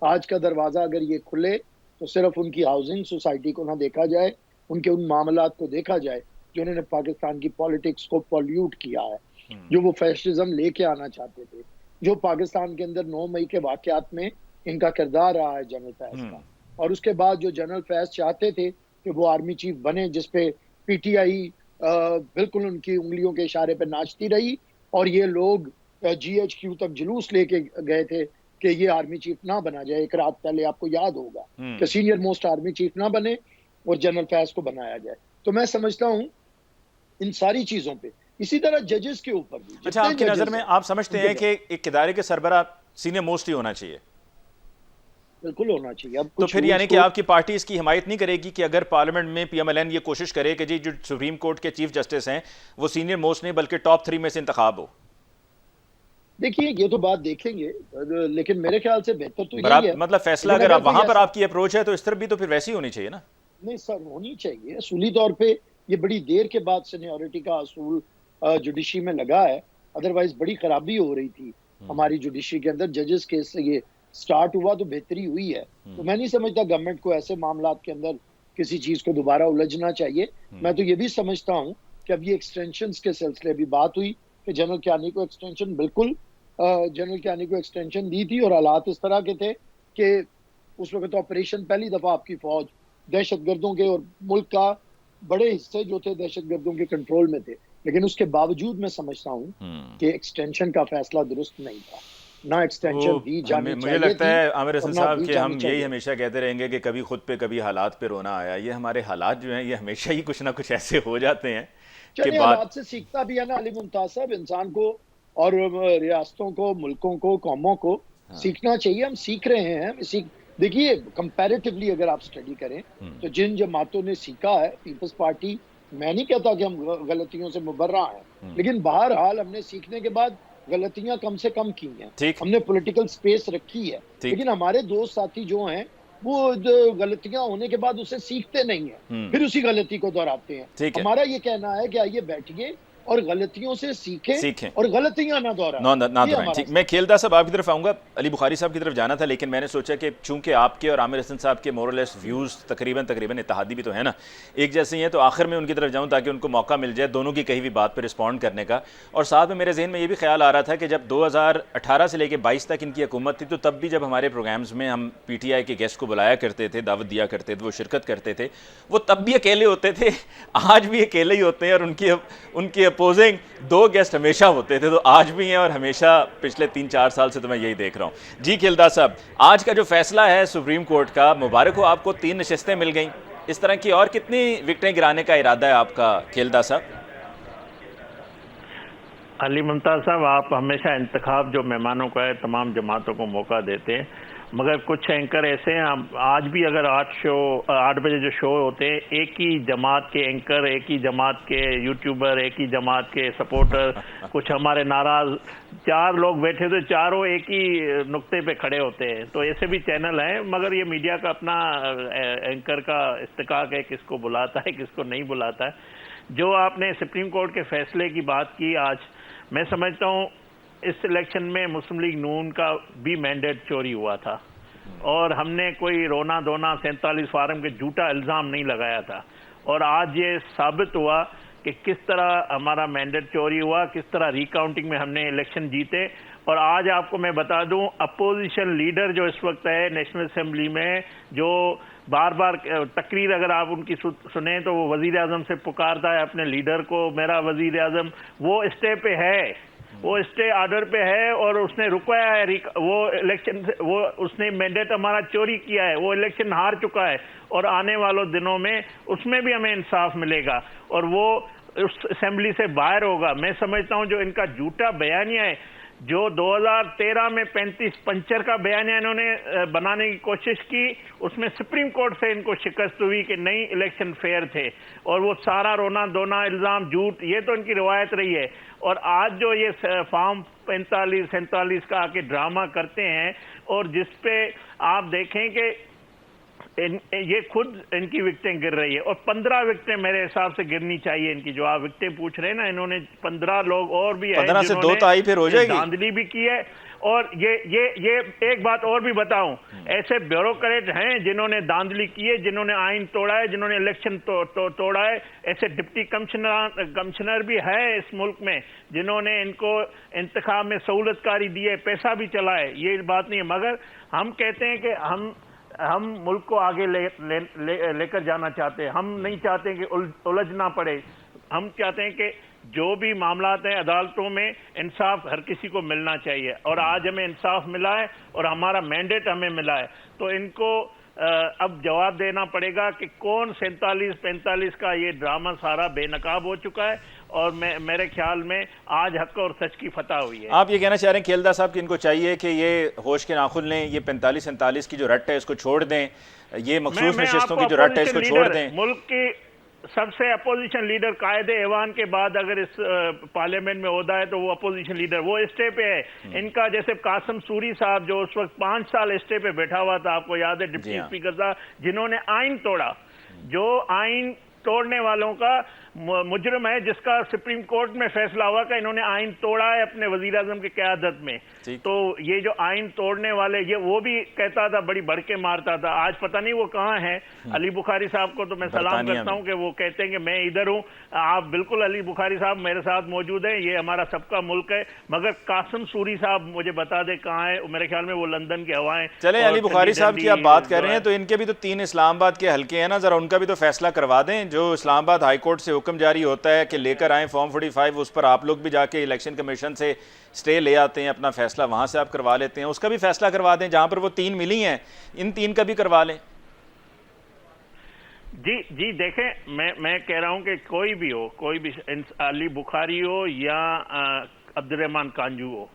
آج کا دروازہ اگر یہ کھلے تو صرف ان کی ہاؤسنگ سوسائٹی کو نہ دیکھا جائے، ان کے ان معاملات کو دیکھا جائے جو انہوں نے پاکستان کی پالیٹکس کو پولیوٹ کیا ہے، جو وہ فیشزم لے کے آنا چاہتے تھے، جو پاکستان کے اندر 9 مئی کے واقعات میں ان کا کردار رہا ہے جنرل فیض کا. اور اس کے بعد جو جنرل فیض چاہتے تھے کہ وہ آرمی چیف بنے، جس پہ پی ٹی آئی بالکل ان کی انگلیوں کے اشارے پہ ناچتی رہی، اور یہ لوگ جی ایچ کیو تک جلوس لے کے گئے تھے کہ یہ آرمی چیف نہ بنا جائے. ایک رات پہلے آپ کو یاد ہوگا کہ سینئر موسٹ آرمی چیف نہ بنے اور جنرل فیض کو بنایا جائے. تو میں سمجھتا ہوں ان ساری چیزوں پہ، اسی طرح ججز کے اوپر بھی. اچھا، آپ کی نظر میں آپ سمجھتے ہیں کہ ایک ادارے کے سربراہ سینئر موسٹ ہی ہونا چاہیے؟ بالکل ہونا چاہیے. اب تو پھر یعنی کہ آپ کی پارٹی اس کی حمایت نہیں کرے گی کہ اگر پارلیمنٹ میں پی ایم ایل این یہ کوشش کرے کہ جی جو سپریم کورٹ کے چیف جسٹس ہیں وہ سینئر موسٹ نہیں بلکہ ٹاپ 3 میں سے انتخاب ہو؟ دیکھیے یہ تو بات دیکھیں گے، لیکن میرے خیال سے بہتر تو یہی ہے. مطلب فیصلہ اگر وہاں پر آپ کی اپروچ ہے تو اس طرف بھی تو پھر ویسی ہونی چاہیے نا؟ نہیں سر، ہونی چاہیے. اصولی طور پہ یہ بڑی دیر کے بعد سینیورٹی کا اصول جوڈیشری میں لگا ہے، ادروائز بڑی خرابی ہو رہی تھی ہماری جوڈیشری کے اندر. ججز کیس سے یہ سٹارٹ ہوا تو بہتری ہوئی ہے. تو میں نہیں سمجھتا گورنمنٹ کو ایسے معاملات کے اندر کسی چیز کو دوبارہ الجھنا چاہیے. میں تو یہ بھی سمجھتا ہوں کہ اب یہ ایکسٹینشنز کے سلسلے بھی بات ہوئی کہ جنرل کیانی کو ایکسٹینشن، بالکل جنرل کیانی کو ایکسٹینشن دی تھی، اور حالات اس طرح کے تھے کہ اس وقت آپریشن پہلی دفعہ آپ کی فوج دہشت گردوں کے اور ملک کا بڑے حصے جو تھے دہشت گردوں کے کنٹرول میں تھے. لیکن اس کے باوجود میں سمجھتا ہوں کہ ایکسٹینشن کا فیصلہ درست نہیں تھا. نہ ایکسٹینشن دی جانی چاہیے. مجھے لگتا ہے عامر حسن صاحب کہ ہم یہی ہمیشہ کہتے رہیں گے کہ کبھی خود پہ کبھی حالات پہ رونا آیا. یہ ہمارے حالات جو ہیں یہ ہمیشہ ہی کچھ نہ کچھ ایسے ہو جاتے ہیں کہ حالات سے سیکھتا بھی ہے نا علی ممتاز صاحب. انسان کو اور ریاستوں کو، ملکوں کو، قوموں کو سیکھنا چاہیے. ہم سیکھ رہے ہیں. دیکھیے کمپیریٹیولی اگر آپ اسٹڈی کریں تو جن جماعتوں نے سیکھا ہے، پیپلز پارٹی، میں نہیں کہتا کہ ہم غلطیوں سے مبرہ ہیں، لیکن بہرحال ہم نے سیکھنے کے بعد غلطیاں کم سے کم کی ہیں. ہم نے پولیٹیکل سپیس رکھی ہے. لیکن ہمارے دوست ساتھی جو ہیں وہ غلطیاں ہونے کے بعد اسے سیکھتے نہیں ہیں، پھر اسی غلطی کو دہراتے ہیں. ہمارا یہ کہنا ہے کہ آئیے بیٹھیے اور غلطیوں سے سیکھیں اور غلطیاں نہ دہرائیں. ٹھیک، میں کھیلدا صاحب آپ کی طرف آؤں گا، علی بخاری صاحب کی طرف جانا تھا، لیکن میں نے سوچا کہ چونکہ آپ کے اور عامر حسن صاحب کے مورلیس ویوز تقریباً اتحادی بھی تو ہے نا، ایک جیسے ہی ہیں، تو آخر میں ان کی طرف جاؤں تاکہ ان کو موقع مل جائے دونوں کی کہی ہوئی بات پہ رسپونڈ کرنے کا. اور ساتھ میں میرے ذہن میں یہ بھی خیال آ رہا تھا کہ جب 2018 سے لے کے 22 تک ان کی حکومت تھی تو تب بھی جب ہمارے پروگرامز میں ہم پی ٹی آئی کے گیسٹ کو بلایا کرتے تھے، دعوت دیا کرتے تھے، وہ شرکت کرتے تھے، وہ تب بھی اکیلے ہوتے تھے، آج بھی اکیلے ہی ہوتے ہیں، اور ان کی اپوزنگ 2 گیسٹ ہمیشہ ہوتے تھے. تو آج بھی ہیں اور ہمیشہ پچھلے 3-4 سال سے تو میں یہی دیکھ رہا ہوں. جی کھیلدا صاحب، آج کا جو فیصلہ ہے سپریم کورٹ کا، مبارک ہو آپ کو، 3 نشستیں مل گئیں. اس طرح کی اور کتنی وکٹیں گرانے کا ارادہ ہے آپ کا کھیلدا صاحب؟ علی ممتاز صاحب، آپ ہمیشہ انتخاب جو مہمانوں کا ہے تمام جماعتوں کو موقع دیتے ہیں، مگر کچھ اینکر ایسے ہیں، آج بھی اگر 8 بجے جو شو ہوتے ہیں، ایک ہی جماعت کے اینکر، ایک ہی جماعت کے یوٹیوبر، ایک ہی جماعت کے سپورٹر، کچھ ہمارے ناراض 4 لوگ بیٹھے تھے، چاروں ایک ہی نقطے پہ کھڑے ہوتے ہیں. تو ایسے بھی چینل ہیں، مگر یہ میڈیا کا اپنا اینکر کا استحقاق ہے کس کو بلاتا ہے کس کو نہیں بلاتا ہے. جو آپ نے سپریم کورٹ کے فیصلے کی بات کی آج، میں سمجھتا ہوں اس الیکشن میں مسلم لیگ نون کا بھی مینڈیٹ چوری ہوا تھا، اور ہم نے کوئی رونا دھونا 47 فارم کے جھوٹا الزام نہیں لگایا تھا. اور آج یہ ثابت ہوا کہ کس طرح ہمارا مینڈیٹ چوری ہوا، کس طرح ریکاؤنٹنگ میں ہم نے الیکشن جیتے. اور آج آپ کو میں بتا دوں، اپوزیشن لیڈر جو اس وقت ہے نیشنل اسمبلی میں، جو بار بار تقریر اگر آپ ان کی سنیں تو وہ وزیر اعظم سے پکارتا ہے اپنے لیڈر کو، میرا وزیر اعظم، وہ اسٹے پہ ہے. وہ اسٹے آرڈر پہ ہے اور اس نے رکایا ہے وہ الیکشن سے، وہ اس نے مینڈیٹ ہمارا چوری کیا ہے، وہ الیکشن ہار چکا ہے، اور آنے والوں دنوں میں اس میں بھی ہمیں انصاف ملے گا اور وہ اس اسمبلی سے باہر ہوگا۔ میں سمجھتا ہوں جو ان کا جھوٹا بیانیہ ہے، جو 2013 میں 35 پنچر کا بیانیہ انہوں نے بنانے کی کوشش کی، اس میں سپریم کورٹ سے ان کو شکست ہوئی کہ نہیں الیکشن فیئر تھے، اور وہ سارا رونا دھونا الزام جھوٹ، یہ تو ان کی روایت رہی ہے۔ اور آج جو یہ فارم 45 47 کا آ کے ڈرامہ کرتے ہیں، اور جس پہ آپ دیکھیں کہ یہ خود ان کی وکٹیں گر رہی ہے، اور 15 وکٹیں میرے حساب سے گرنی چاہیے ان کی، جو آپ وکٹیں پوچھ رہے ہیں نا، انہوں نے 15 لوگ اور بھی ہیں 15 سے 2 تائی پھر ہو جائے گی، دھاندلی بھی کی ہے۔ اور یہ ایک بات اور بھی بتاؤں، ایسے بیوروکریٹ ہیں جنہوں نے دھاندلی کی ہے، جنہوں نے آئین توڑا ہے، جنہوں نے الیکشن توڑا ہے، ایسے ڈپٹی کمشنر بھی ہے اس ملک میں جنہوں نے ان کو انتخاب میں سہولت کاری دی ہے، پیسہ بھی چلا ہے، یہ بات نہیں ہے۔ مگر ہم کہتے ہیں کہ ہم ملک کو آگے لے کر جانا چاہتے ہیں، ہم نہیں چاہتے کہ الجھنا پڑے، ہم چاہتے ہیں کہ جو بھی معاملات ہیں عدالتوں میں انصاف ہر کسی کو ملنا چاہیے، اور آج ہمیں انصاف ملا ہے اور ہمارا مینڈیٹ ہمیں ملا ہے، تو ان کو اب جواب دینا پڑے گا کہ کون 47 45 کا یہ ڈرامہ سارا بے نقاب ہو چکا ہے، اور میرے خیال میں آج حق اور سچ کی فتح ہوئی ہے۔ آپ یہ کہنا چاہ رہے ہیں کھیلدہ صاحب کہ ان کو چاہیے کہ یہ ہوش کے ناخن لیں، یہ 45 47 کی جو رٹ ہے اس کو چھوڑ دیں، یہ مخصوص نشستوں کی جو رٹ ہے اس کو چھوڑ دیں۔ ملک کی سب سے اپوزیشن لیڈر قائد ایوان کے بعد اگر اس پارلیمنٹ میں عہدہ ہے تو وہ اپوزیشن لیڈر، وہ اسٹے پہ ہے۔ ان کا جیسے قاسم سوری صاحب جو اس وقت 5 سال اسٹے پہ بیٹھا ہوا تھا، آپ کو یاد ہے، ڈپٹی اسپیکر صاحب، جنہوں نے آئین توڑا، جو آئین توڑنے والوں کا مجرم ہے، جس کا سپریم کورٹ میں فیصلہ ہوا کہ انہوں نے آئین توڑا ہے اپنے وزیر اعظم کی قیادت میں۔ تو یہ جو آئین توڑنے والے، یہ وہ بھی کہتا تھا، بڑی بڑھ کے مارتا تھا، آج پتہ نہیں وہ کہاں ہے۔ علی بخاری صاحب کو تو میں سلام کرتا ہوں کہ وہ کہتے ہیں کہ میں ادھر ہوں، آپ بالکل علی بخاری صاحب میرے ساتھ موجود ہیں، یہ ہمارا سب کا ملک ہے، مگر قاسم سوری صاحب مجھے بتا دیں کہاں ہے، میرے خیال میں وہ لندن کے ہوائیں۔ چلیں علی بخاری صاحب کی آپ بات کر رہے ہیں تو ان کے بھی تو 3 اسلام آباد کے حلقے ہیں نا، ذرا ان کا بھی تو فیصلہ کروا دیں۔ جو اسلام آباد ہائی کورٹ سے حکم جاری ہوتا ہے کہ لے کر آئیں فارم 45، اس پر آپ لوگ بھی جا کے الیکشن کمیشن سے سٹے لے آتے ہیں، اپنا فیصلہ وہاں سے آپ کروا لیتے ہیں، اس کا بھی فیصلہ کروا دیں، جہاں پر وہ 3 ملی ہیں ان 3 کا بھی کروا لیں۔ جی دیکھیں، میں کہہ رہا ہوں کہ کوئی بھی ہو، کوئی بھی علی بخاری ہو یا عبد الرحمن کانجو ہو،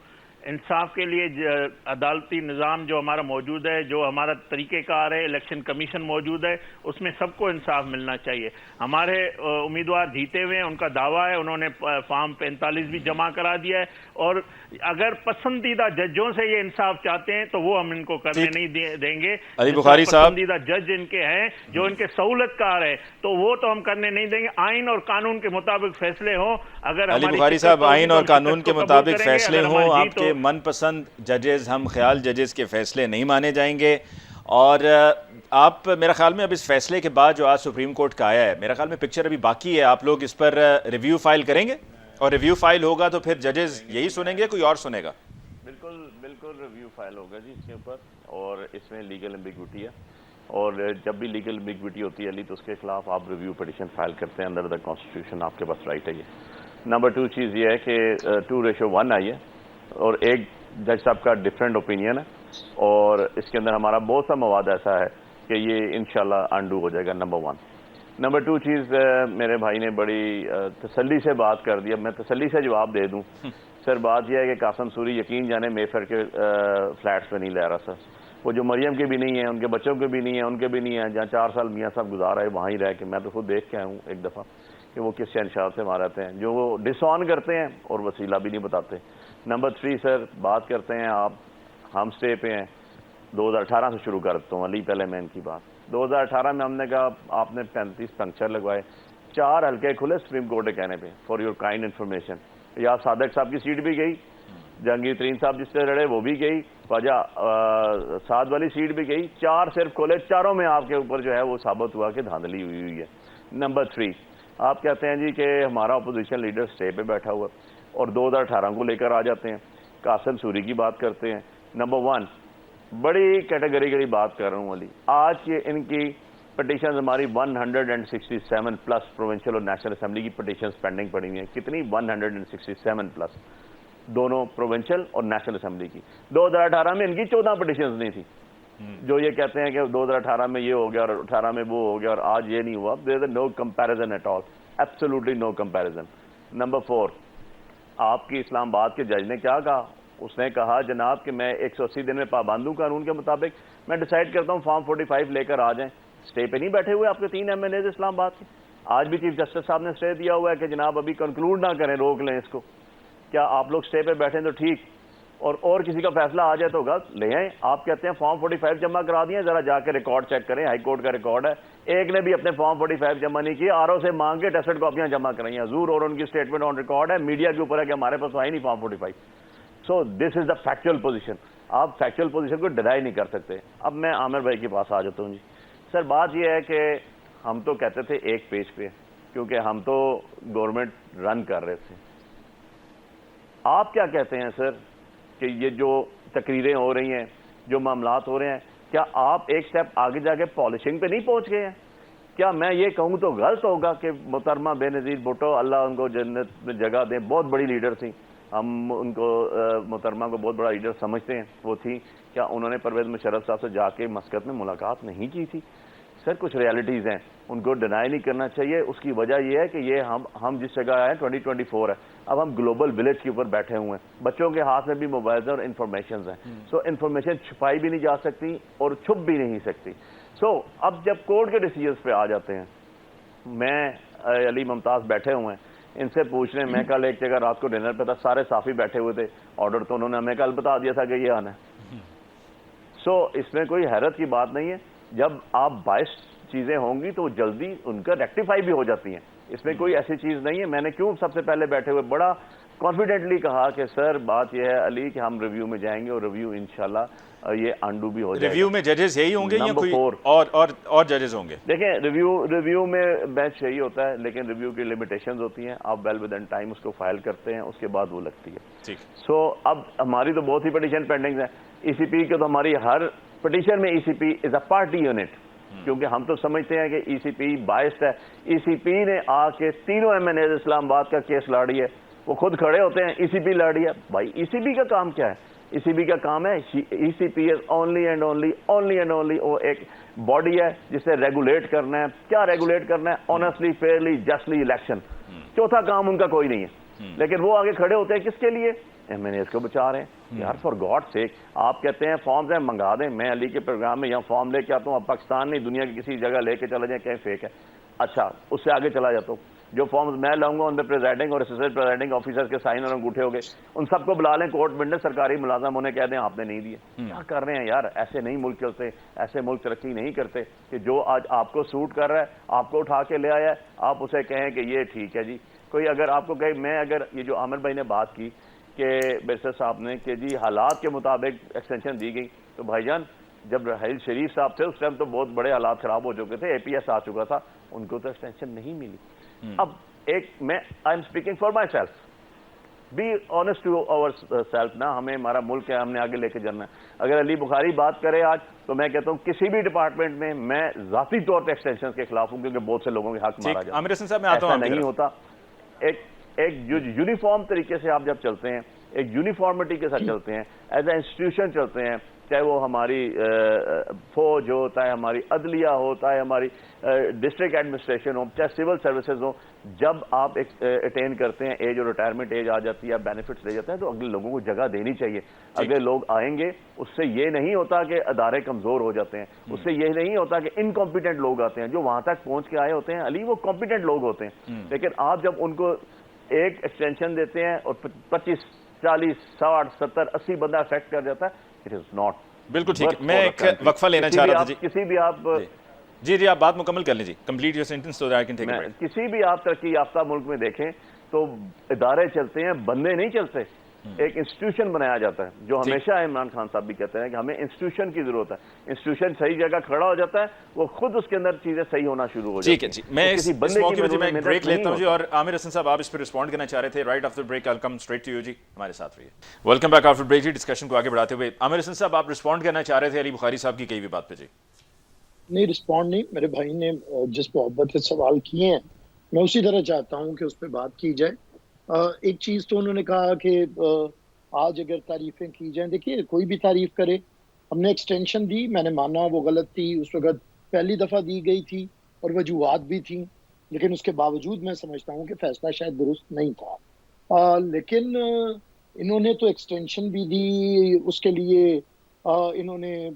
انصاف کے لیے عدالتی نظام جو ہمارا موجود ہے، جو ہمارا طریقہ کار ہے، الیکشن کمیشن موجود ہے، اس میں سب کو انصاف ملنا چاہیے۔ ہمارے امیدوار جیتے ہوئے ہیں، ان کا دعویٰ ہے، انہوں نے فارم 45 بھی جمع کرا دیا ہے، اور اگر پسندیدہ ججوں سے یہ انصاف چاہتے ہیں تو وہ ہم ان کو کرنے نہیں دیں گے۔ علی بخاری صاحب، پسندیدہ جج ان کے ہیں جو ان کے سہولت کار ہے، تو وہ تو ہم کرنے نہیں دیں گے۔ آئین اور قانون کے مطابق فیصلے ہوں۔ اگر علی بخاری صاحب، آئین اور قانون کے مطابق فیصلے ہوں، آپ کے من پسند ججز، ہم خیال ججز کے فیصلے نہیں مانے جائیں گے۔ اور آپ میرا خیال میں اب اس فیصلے کے بعد جو آج سپریم کورٹ کا آیا ہے، میرا خیال میں پکچر ابھی باقی ہے، آپ لوگ اس پر ریویو فائل کریں گے، اور ریویو فائل ہوگا تو پھر ججز یہی سنیں گے، کوئی اور سنے گا؟ بالکل ریویو فائل ہوگا جی اس کے اوپر، اور اس میں لیگل ایمبیگوٹی ہے، اور جب بھی لیگل ایمبیگوٹی ہوتی ہے علی تو اس کے خلاف آپ ریویو پٹیشن فائل کرتے ہیں، انڈر دا کانسٹیٹیوشن آپ کے پاس رائٹ ہے یہ۔ نمبر 2 چیز یہ ہے کہ 2:1 آئی ہے، اور ایک جج صاحب کا ڈفرینٹ اوپینین ہے، اور اس کے اندر ہمارا بہت سا مواد ایسا ہے کہ یہ انشاءاللہ انڈو ہو جائے گا، نمبر 1۔ نمبر 2 چیز، میرے بھائی نے بڑی تسلی سے بات کر دیا، میں تسلی سے جواب دے دوں سر۔ بات یہ ہے کہ قاسم سوری یقین جانے مے فیئر کے فلیٹس پہ نہیں لے رہا سر، وہ جو مریم کے بھی نہیں ہیں، ان کے بچوں کے بھی نہیں ہیں، ان کے بھی نہیں ہیں، جہاں 4 سال میاں صاحب گزارا ہے وہاں ہی رہ کے، میں تو خود دیکھ کے آیا ہوں ایک دفعہ کہ وہ کس شہنشاہ سے وہاں رہتے ہیں، جو وہ ڈس آن کرتے ہیں اور وسیلہ بھی نہیں بتاتے۔ نمبر 3 سر، بات کرتے ہیں آپ، ہم سٹے پہ ہیں، 2018 سے شروع کرتا ہوں علی، پہلے میں ان کی بات 2018 میں ہم نے کہا آپ نے 35 پنکچر لگوائے، 4 حلقے کھلے سپریم کورٹ کے کہنے پہ، فار یور کائنڈ انفارمیشن۔ یا صادق صاحب کی سیٹ بھی گئی، جہانگیر ترین صاحب جس سے لڑے وہ بھی گئی، خواجہ سعد والی سیٹ بھی گئی، 4 صرف کھولے، چاروں میں آپ کے اوپر جو ہے وہ ثابت ہوا کہ دھاندلی ہوئی ہے۔ نمبر 3، آپ کہتے ہیں جی کہ ہمارا اپوزیشن لیڈر سٹے پہ بیٹھا ہوا، اور 2018 کو لے کر آ جاتے ہیں، قاسم سوری کی بات کرتے ہیں۔ نمبر 1، بڑی کیٹیگریکلی بات کر رہا ہوں علی، آج کے ان کی پٹیشنز ہماری 167 پلس پروونشل اور نیشنل اسمبلی کی پٹیشنز پینڈنگ پڑی ہوئی ہیں۔ کتنی؟ 167 پلس۔ دونوں پروونشل اور نیشنل اسمبلی کی. 2018 میں ان کی 14 پٹیشنز نہیں تھی. جو یہ کہتے ہیں کہ 2018 میں یہ ہو گیا اور 18 میں وہ ہو گیا اور آج یہ نہیں ہوا. There is no comparison at all, absolutely no comparison. Number 4, آپ کی اسلام آباد کے جج نے کیا کہا؟ اس نے کہا جناب کہ میں 180 دن میں پابند ہوں قانون کے مطابق, میں ڈیسائیڈ کرتا ہوں فارم 45 لے کر آ جائیں. اسٹے پہ نہیں بیٹھے ہوئے آپ کے 3 MNAs اسلام آباد کے. آج بھی چیف جسٹس صاحب نے اسٹے دیا ہوا ہے کہ جناب ابھی کنکلوڈ نہ کریں, روک لیں اس کو. کیا آپ لوگ اسٹے پہ بیٹھیں تو ٹھیک, اور کسی کا فیصلہ آ جائے تو غلط لے آئیں. آپ کہتے ہیں فارم 45 جمع کرا دیا, ذرا جا کے ریکارڈ چیک کریں, ہائی کورٹ کا ریکارڈ ہے, ایک نے بھی اپنے فارم 45 جمع نہیں کیے, RO سے مانگ کے ٹیسٹڈ کاپیاں جمع کرائیں حضور, اور ان کی اسٹیٹمنٹ آن ریکارڈ ہے, میڈیا کے اوپر ہے کہ ہمارے پاس تو آئی نہیں فارم 45. سو دس از دا فیکچوئل پوزیشن. آپ فیکچوئل پوزیشن کو ڈینائی نہیں کر سکتے. اب میں عامر بھائی کے پاس آ جاتا ہوں. جی سر, بات یہ ہے کہ ہم تو کہتے تھے ایک پیج پہ, کیونکہ ہم تو گورنمنٹ رن کر رہے تھے. آپ کیا کہتے ہیں سر کہ یہ جو تقریریں ہو رہی ہیں, جو معاملات ہو رہے ہیں, کیا آپ ایک سٹیپ آگے جا کے پالشنگ پہ نہیں پہنچ گئے ہیں؟ کیا میں یہ کہوں تو غلط ہوگا کہ محترمہ بے نظیر بھٹو, اللہ ان کو جنت میں جگہ دیں, بہت بڑی لیڈر تھیں, ہم ان کو محترمہ کو بہت بڑا لیڈر سمجھتے ہیں, وہ تھی, کیا انہوں نے پرویز مشرف صاحب سے جا کے مسقط میں ملاقات نہیں کی تھی؟ سر کچھ ریالٹیز ہیں, ان کو ڈینائی نہیں کرنا چاہیے. اس کی وجہ یہ ہے کہ یہ ہم جس جگہ آئے ہیں 2024 ہے, اب ہم گلوبل ولیج کے اوپر بیٹھے ہوئے ہیں, بچوں کے ہاتھ میں بھی موبائلز اور انفارمیشنز ہیں. سو انفارمیشن چھپائی بھی نہیں جا سکتی اور چھپ بھی نہیں سکتی. سو اب جب کورٹ کے ڈیسیجنز پہ آ جاتے ہیں, میں علی ممتاز بیٹھے ہوئے ہیں, ان سے پوچھ رہے ہیں. میں کل ایک جگہ رات کو ڈنر پہ تھا, سارے صحافی بیٹھے ہوئے تھے, آرڈر تو انہوں نے ہمیں کل بتا دیا تھا کہ یہ آنا ہے. سو اس میں کوئی حیرت کی بات نہیں ہے. جب آپ 22 چیزیں ہوں گی تو جلدی ان کا ریکٹیفائی بھی ہو جاتی ہیں, اس میں کوئی ایسی چیز نہیں ہے. میں نے کیوں سب سے پہلے بیٹھے ہوئے بڑا کانفیڈنٹلی کہا کہ سر بات یہ ہے علی کہ ہم ریویو میں جائیں گے, اور ریویو انشاءاللہ یہ انڈو بھی ہو جائے گا. ریویو میں ججز یہی ہوں گے یا کوئی اور ججز ہوں گے؟ دیکھیں ریویو میں بینچ یہی ہوتا ہے, لیکن ریویو کی لمیٹیشنز ہوتی ہیں. آپ ویل ود ان ٹائم اس کو فائل کرتے ہیں, اس کے بعد وہ لگتی ہے. سو اب ہماری تو بہت ہی پٹیشن پینڈنگ ہیں. ECP کے تو ہماری ہر پٹیشن میں ECP is a party unit, کیونکہ ہم تو سمجھتے ہیں کہ ECP بائسڈ ہے. ECP نے آ کے تینوں MNAs اسلام آباد کا کیس لڑی ہے, وہ خود کھڑے ہوتے ہیں ECP لڑی ہے. بھائی ECP کا کام کیا ہے؟ ECP کا کام ہے, ECP is only and only وہ ایک باڈی ہے جسے ریگولیٹ کرنا ہے. کیا ریگولیٹ کرنا ہے؟ Honestly, fairly, justly election. چوتھا کام ان کا کوئی نہیں ہے. لیکن وہ آگے کھڑے ہوتے ہیں کس کے لیے؟ MNAs کو بچا رہے ہیں. یار فار گاڈ سیک, آپ کہتے ہیں فارمز ہیں منگا دیں, میں علی کے پروگرام میں یہاں فارم لے کے آتا ہوں, اب پاکستان نہیں دنیا کی کسی جگہ لے کے چلا جائیں, کہیں فیک ہے. اچھا اس سے آگے چلا جاتا ہوں, جو فارمز میں لاؤں گا ان پہ پریزائڈنگ اور اسسٹنٹ پریزائڈنگ آفیسر کے سائن اور انگوٹھے ہو گئے, ان سب کو بلا لیں کورٹ میں, سرکاری ملازم انہیں کہہ دیں آپ نے نہیں دیے. کیا کر رہے ہیں یار؟ ایسے نہیں ملک چلتے, ایسے ملک ترقی نہیں کرتے کہ جو آج آپ کو سوٹ کر رہا ہے آپ کو اٹھا کے لے آیا ہے, آپ اسے کہیں کہ یہ ٹھیک ہے. جی کوئی اگر آپ کو کہے, میں اگر یہ جو عامر بھائی نے بات کی کہ بیرسٹر صاحب نے کہ جی حالات کے مطابق ایکسٹینشن دی گئی, تو بھائی جان جب رحیل شریف صاحب تھے اس ٹائم تو بہت بڑے حالات خراب ہو چکے تھے, APS آ چکا تھا, ان کو تو ایکسٹینشن نہیں ملی. اب ایک میں I am speaking for myself, be honest to ourself نا, ہمیں ہمارا ملک ہے, ہم نے آگے لے کے جانا ہے. اگر علی بخاری بات کرے آج تو میں کہتا ہوں کسی بھی ڈپارٹمنٹ میں ذاتی طور پہ ایکسٹینشن کے خلاف ہوں, کیونکہ بہت سے لوگوں کے حق مارا جاتا ہے. ایسا نہیں ہوتا. ایک یونیفارم طریقے سے آپ جب چلتے ہیں, ایک یونیفارمٹی کے ساتھ چلتے ہیں, ایز اے انسٹیٹیوشن چلتے ہیں, چاہے وہ ہماری فوج ہو, چاہے ہماری عدلیہ ہو, چاہے ہماری ڈسٹرکٹ ایڈمنسٹریشن ہو, چاہے سول سروسز ہو, جب آپ اٹین کرتے ہیں ایج اور ریٹائرمنٹ ایج آ جاتی ہے, بینیفٹس لے جاتے ہیں, تو اگلے لوگوں کو جگہ دینی چاہیے. اگلے لوگ آئیں گے, اس سے یہ نہیں ہوتا کہ ادارے کمزور ہو جاتے ہیں, اس سے یہ نہیں ہوتا کہ انکمپیٹنٹ لوگ آتے ہیں. جو وہاں تک پہنچ کے آئے ہوتے ہیں علی, وہ کمپیٹنٹ لوگ ہوتے ہیں. لیکن آپ جب ان کو ایک ایکسٹینشن دیتے ہیں اور 25, 40, 60, 70, 80 بندہ افیکٹ کر جاتا ہے, اٹ از ناٹ. بالکل ٹھیک. میں ایک وقفہ لینا چاہ رہا تھا. کسی بھی آپ جی آپ بات مکمل کر لیں. جی complete your sentence so that I can take a break. کسی بھی آپ ترقی یافتہ ملک میں دیکھیں تو ادارے چلتے ہیں, بندے نہیں چلتے. ایک انسٹیٹیوشن بنایا جاتا ہے, جو ہمیشہ عمران خان صاحب بھی کہتے ہیں کہ ہمیں انسٹیٹیوشن کی ضرورت ہے. انسٹیٹیوشن صحیح جگہ کھڑا ہو جاتا ہے, وہ خود اس کے اندر چیزیں صحیح ہونا شروع ہو جاتی ہیں. ٹھیک ہے جی, میں اس موقع پہ میں بریک لیتا ہوں جی, اور عامر حسن صاحب آپ اس پہ رسپونڈ کرنا چاہ رہے تھے. Right after break I'll come straight to you جی, ہمارے ساتھ رہیے. ویلکم بیک آفٹر بریک جی. ڈسکشن کو آگے بڑھاتے ہوئے عامر حسن صاحب آپ رسپونڈ کرنا چاہ رہے تھے علی بخاری صاحب کی کئی بھی بات پہ. جی نہیں, رسپونڈ نہیں, میرے بھائی نے جس محبت سے سوال کیے ہیں میں اسی طرح چاہتا ہوں کہ اس پہ بات کی جائے. ایک چیز تو انہوں نے کہا کہ آج اگر تعریفیں کی جائیں، دیکھیے کوئی بھی تعریف کرے، ہم نے ایکسٹینشن دی، میں نے مانا وہ غلط تھی، اس وقت پہلی دفعہ دی گئی تھی اور وجوہات بھی تھیں، لیکن اس کے باوجود میں سمجھتا ہوں کہ فیصلہ شاید درست نہیں تھا، لیکن انہوں نے تو ایکسٹینشن بھی دی، اس کے لیے انہوں نے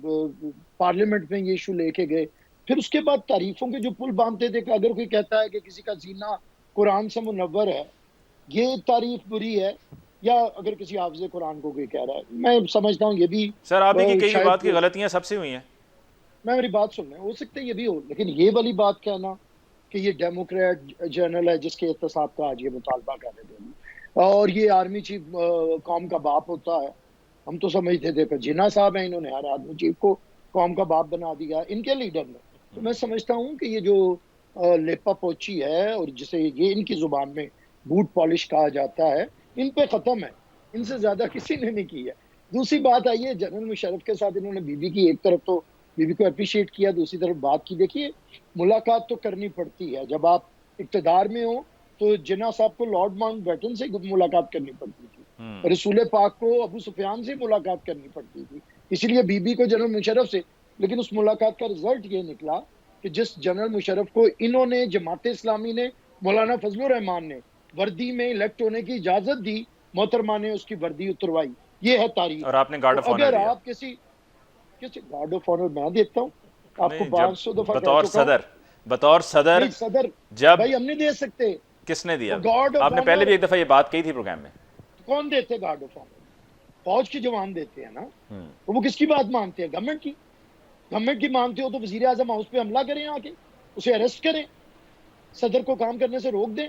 پارلیمنٹ میں یہ ایشو لے کے گئے، پھر اس کے بعد تعریفوں کے جو پل باندھتے تھے کہ اگر کوئی کہتا ہے کہ کسی کا سینہ قرآن سے منور ہے، یہ تعریف بری ہے، یا اگر کسی حافظ قرآن کو کوئی کہہ رہا ہے، میں سمجھتا ہوں یہ بھی سر آپ ہی کی کئی شاید بات کی غلطیاں سب سے ہوئی ہیں. میں میری بات سن رہا ہوں، ہو سکتا ہے یہ بھی ہو، لیکن یہ والی بات کہنا کہ یہ ڈیموکریٹ جرنل ہے جس کے احتساب کا آج یہ مطالبہ کر رہے تھے، اور یہ آرمی چیف قوم کا باپ ہوتا ہے، ہم تو سمجھتے تھے کہ جناح صاحب ہیں، انہوں نے ہر آرمی چیف کو قوم کا باپ بنا دیا ان کے لیڈر نے. تو میں سمجھتا ہوں کہ یہ جو لیپا پوچی ہے اور جسے یہ ان کی زبان میں بوٹ پالش کہا جاتا ہے، ان پہ ختم ہے، ان سے زیادہ کسی نے نہیں کی ہے. دوسری بات آئی ہے جنرل مشرف کے ساتھ انہوں نے بی بی کی، ایک طرف تو بی بی کو اپریشیٹ کیا، دوسری طرف بات کی. دیکھیے ملاقات تو کرنی پڑتی ہے، جب آپ اقتدار میں ہو تو جناح صاحب کو لارڈ ماؤنٹ بیٹن سے ملاقات کرنی پڑتی تھی، رسول پاک کو ابو سفیان سے ملاقات کرنی پڑتی تھی، اسی لیے بی بی کو جنرل مشرف سے. لیکن اس ملاقات کا رزلٹ یہ نکلا کہ جس جنرل مشرف کو انہوں نے، جماعت اسلامی نے، مولانا فضل الرحمان نے وردی میں الیکٹ ہونے کی اجازت دی، محترمہ نے اس کی وردی اتروائی. یہ ہے تاریخ. اور آپ نے گارڈ آف آنر اگر دیا. آپ کسی گارڈ آف آنر میں دیتا ہوں آپ کو 500 دفعہ بطور صدر نہیں صدر جب بھائی ہم نہیں دے سکتے. کس نے دیا؟ گارڈ آف آپ نے پہلے بھی ایک دفعہ یہ بات کہی تھی پروگرام میں. کون دیتے گارڈ آف آنر؟ فوج کے جوان دیتے ہیں نا. تو وہ کس کی بات مانتے ہیں؟ گورنمنٹ کی. گورنمنٹ کی مانتے ہو تو وزیر اعظم ہاؤس پہ حملہ کریں، آ کے اسے اریسٹ کریں، صدر کو کام کرنے سے روک دیں.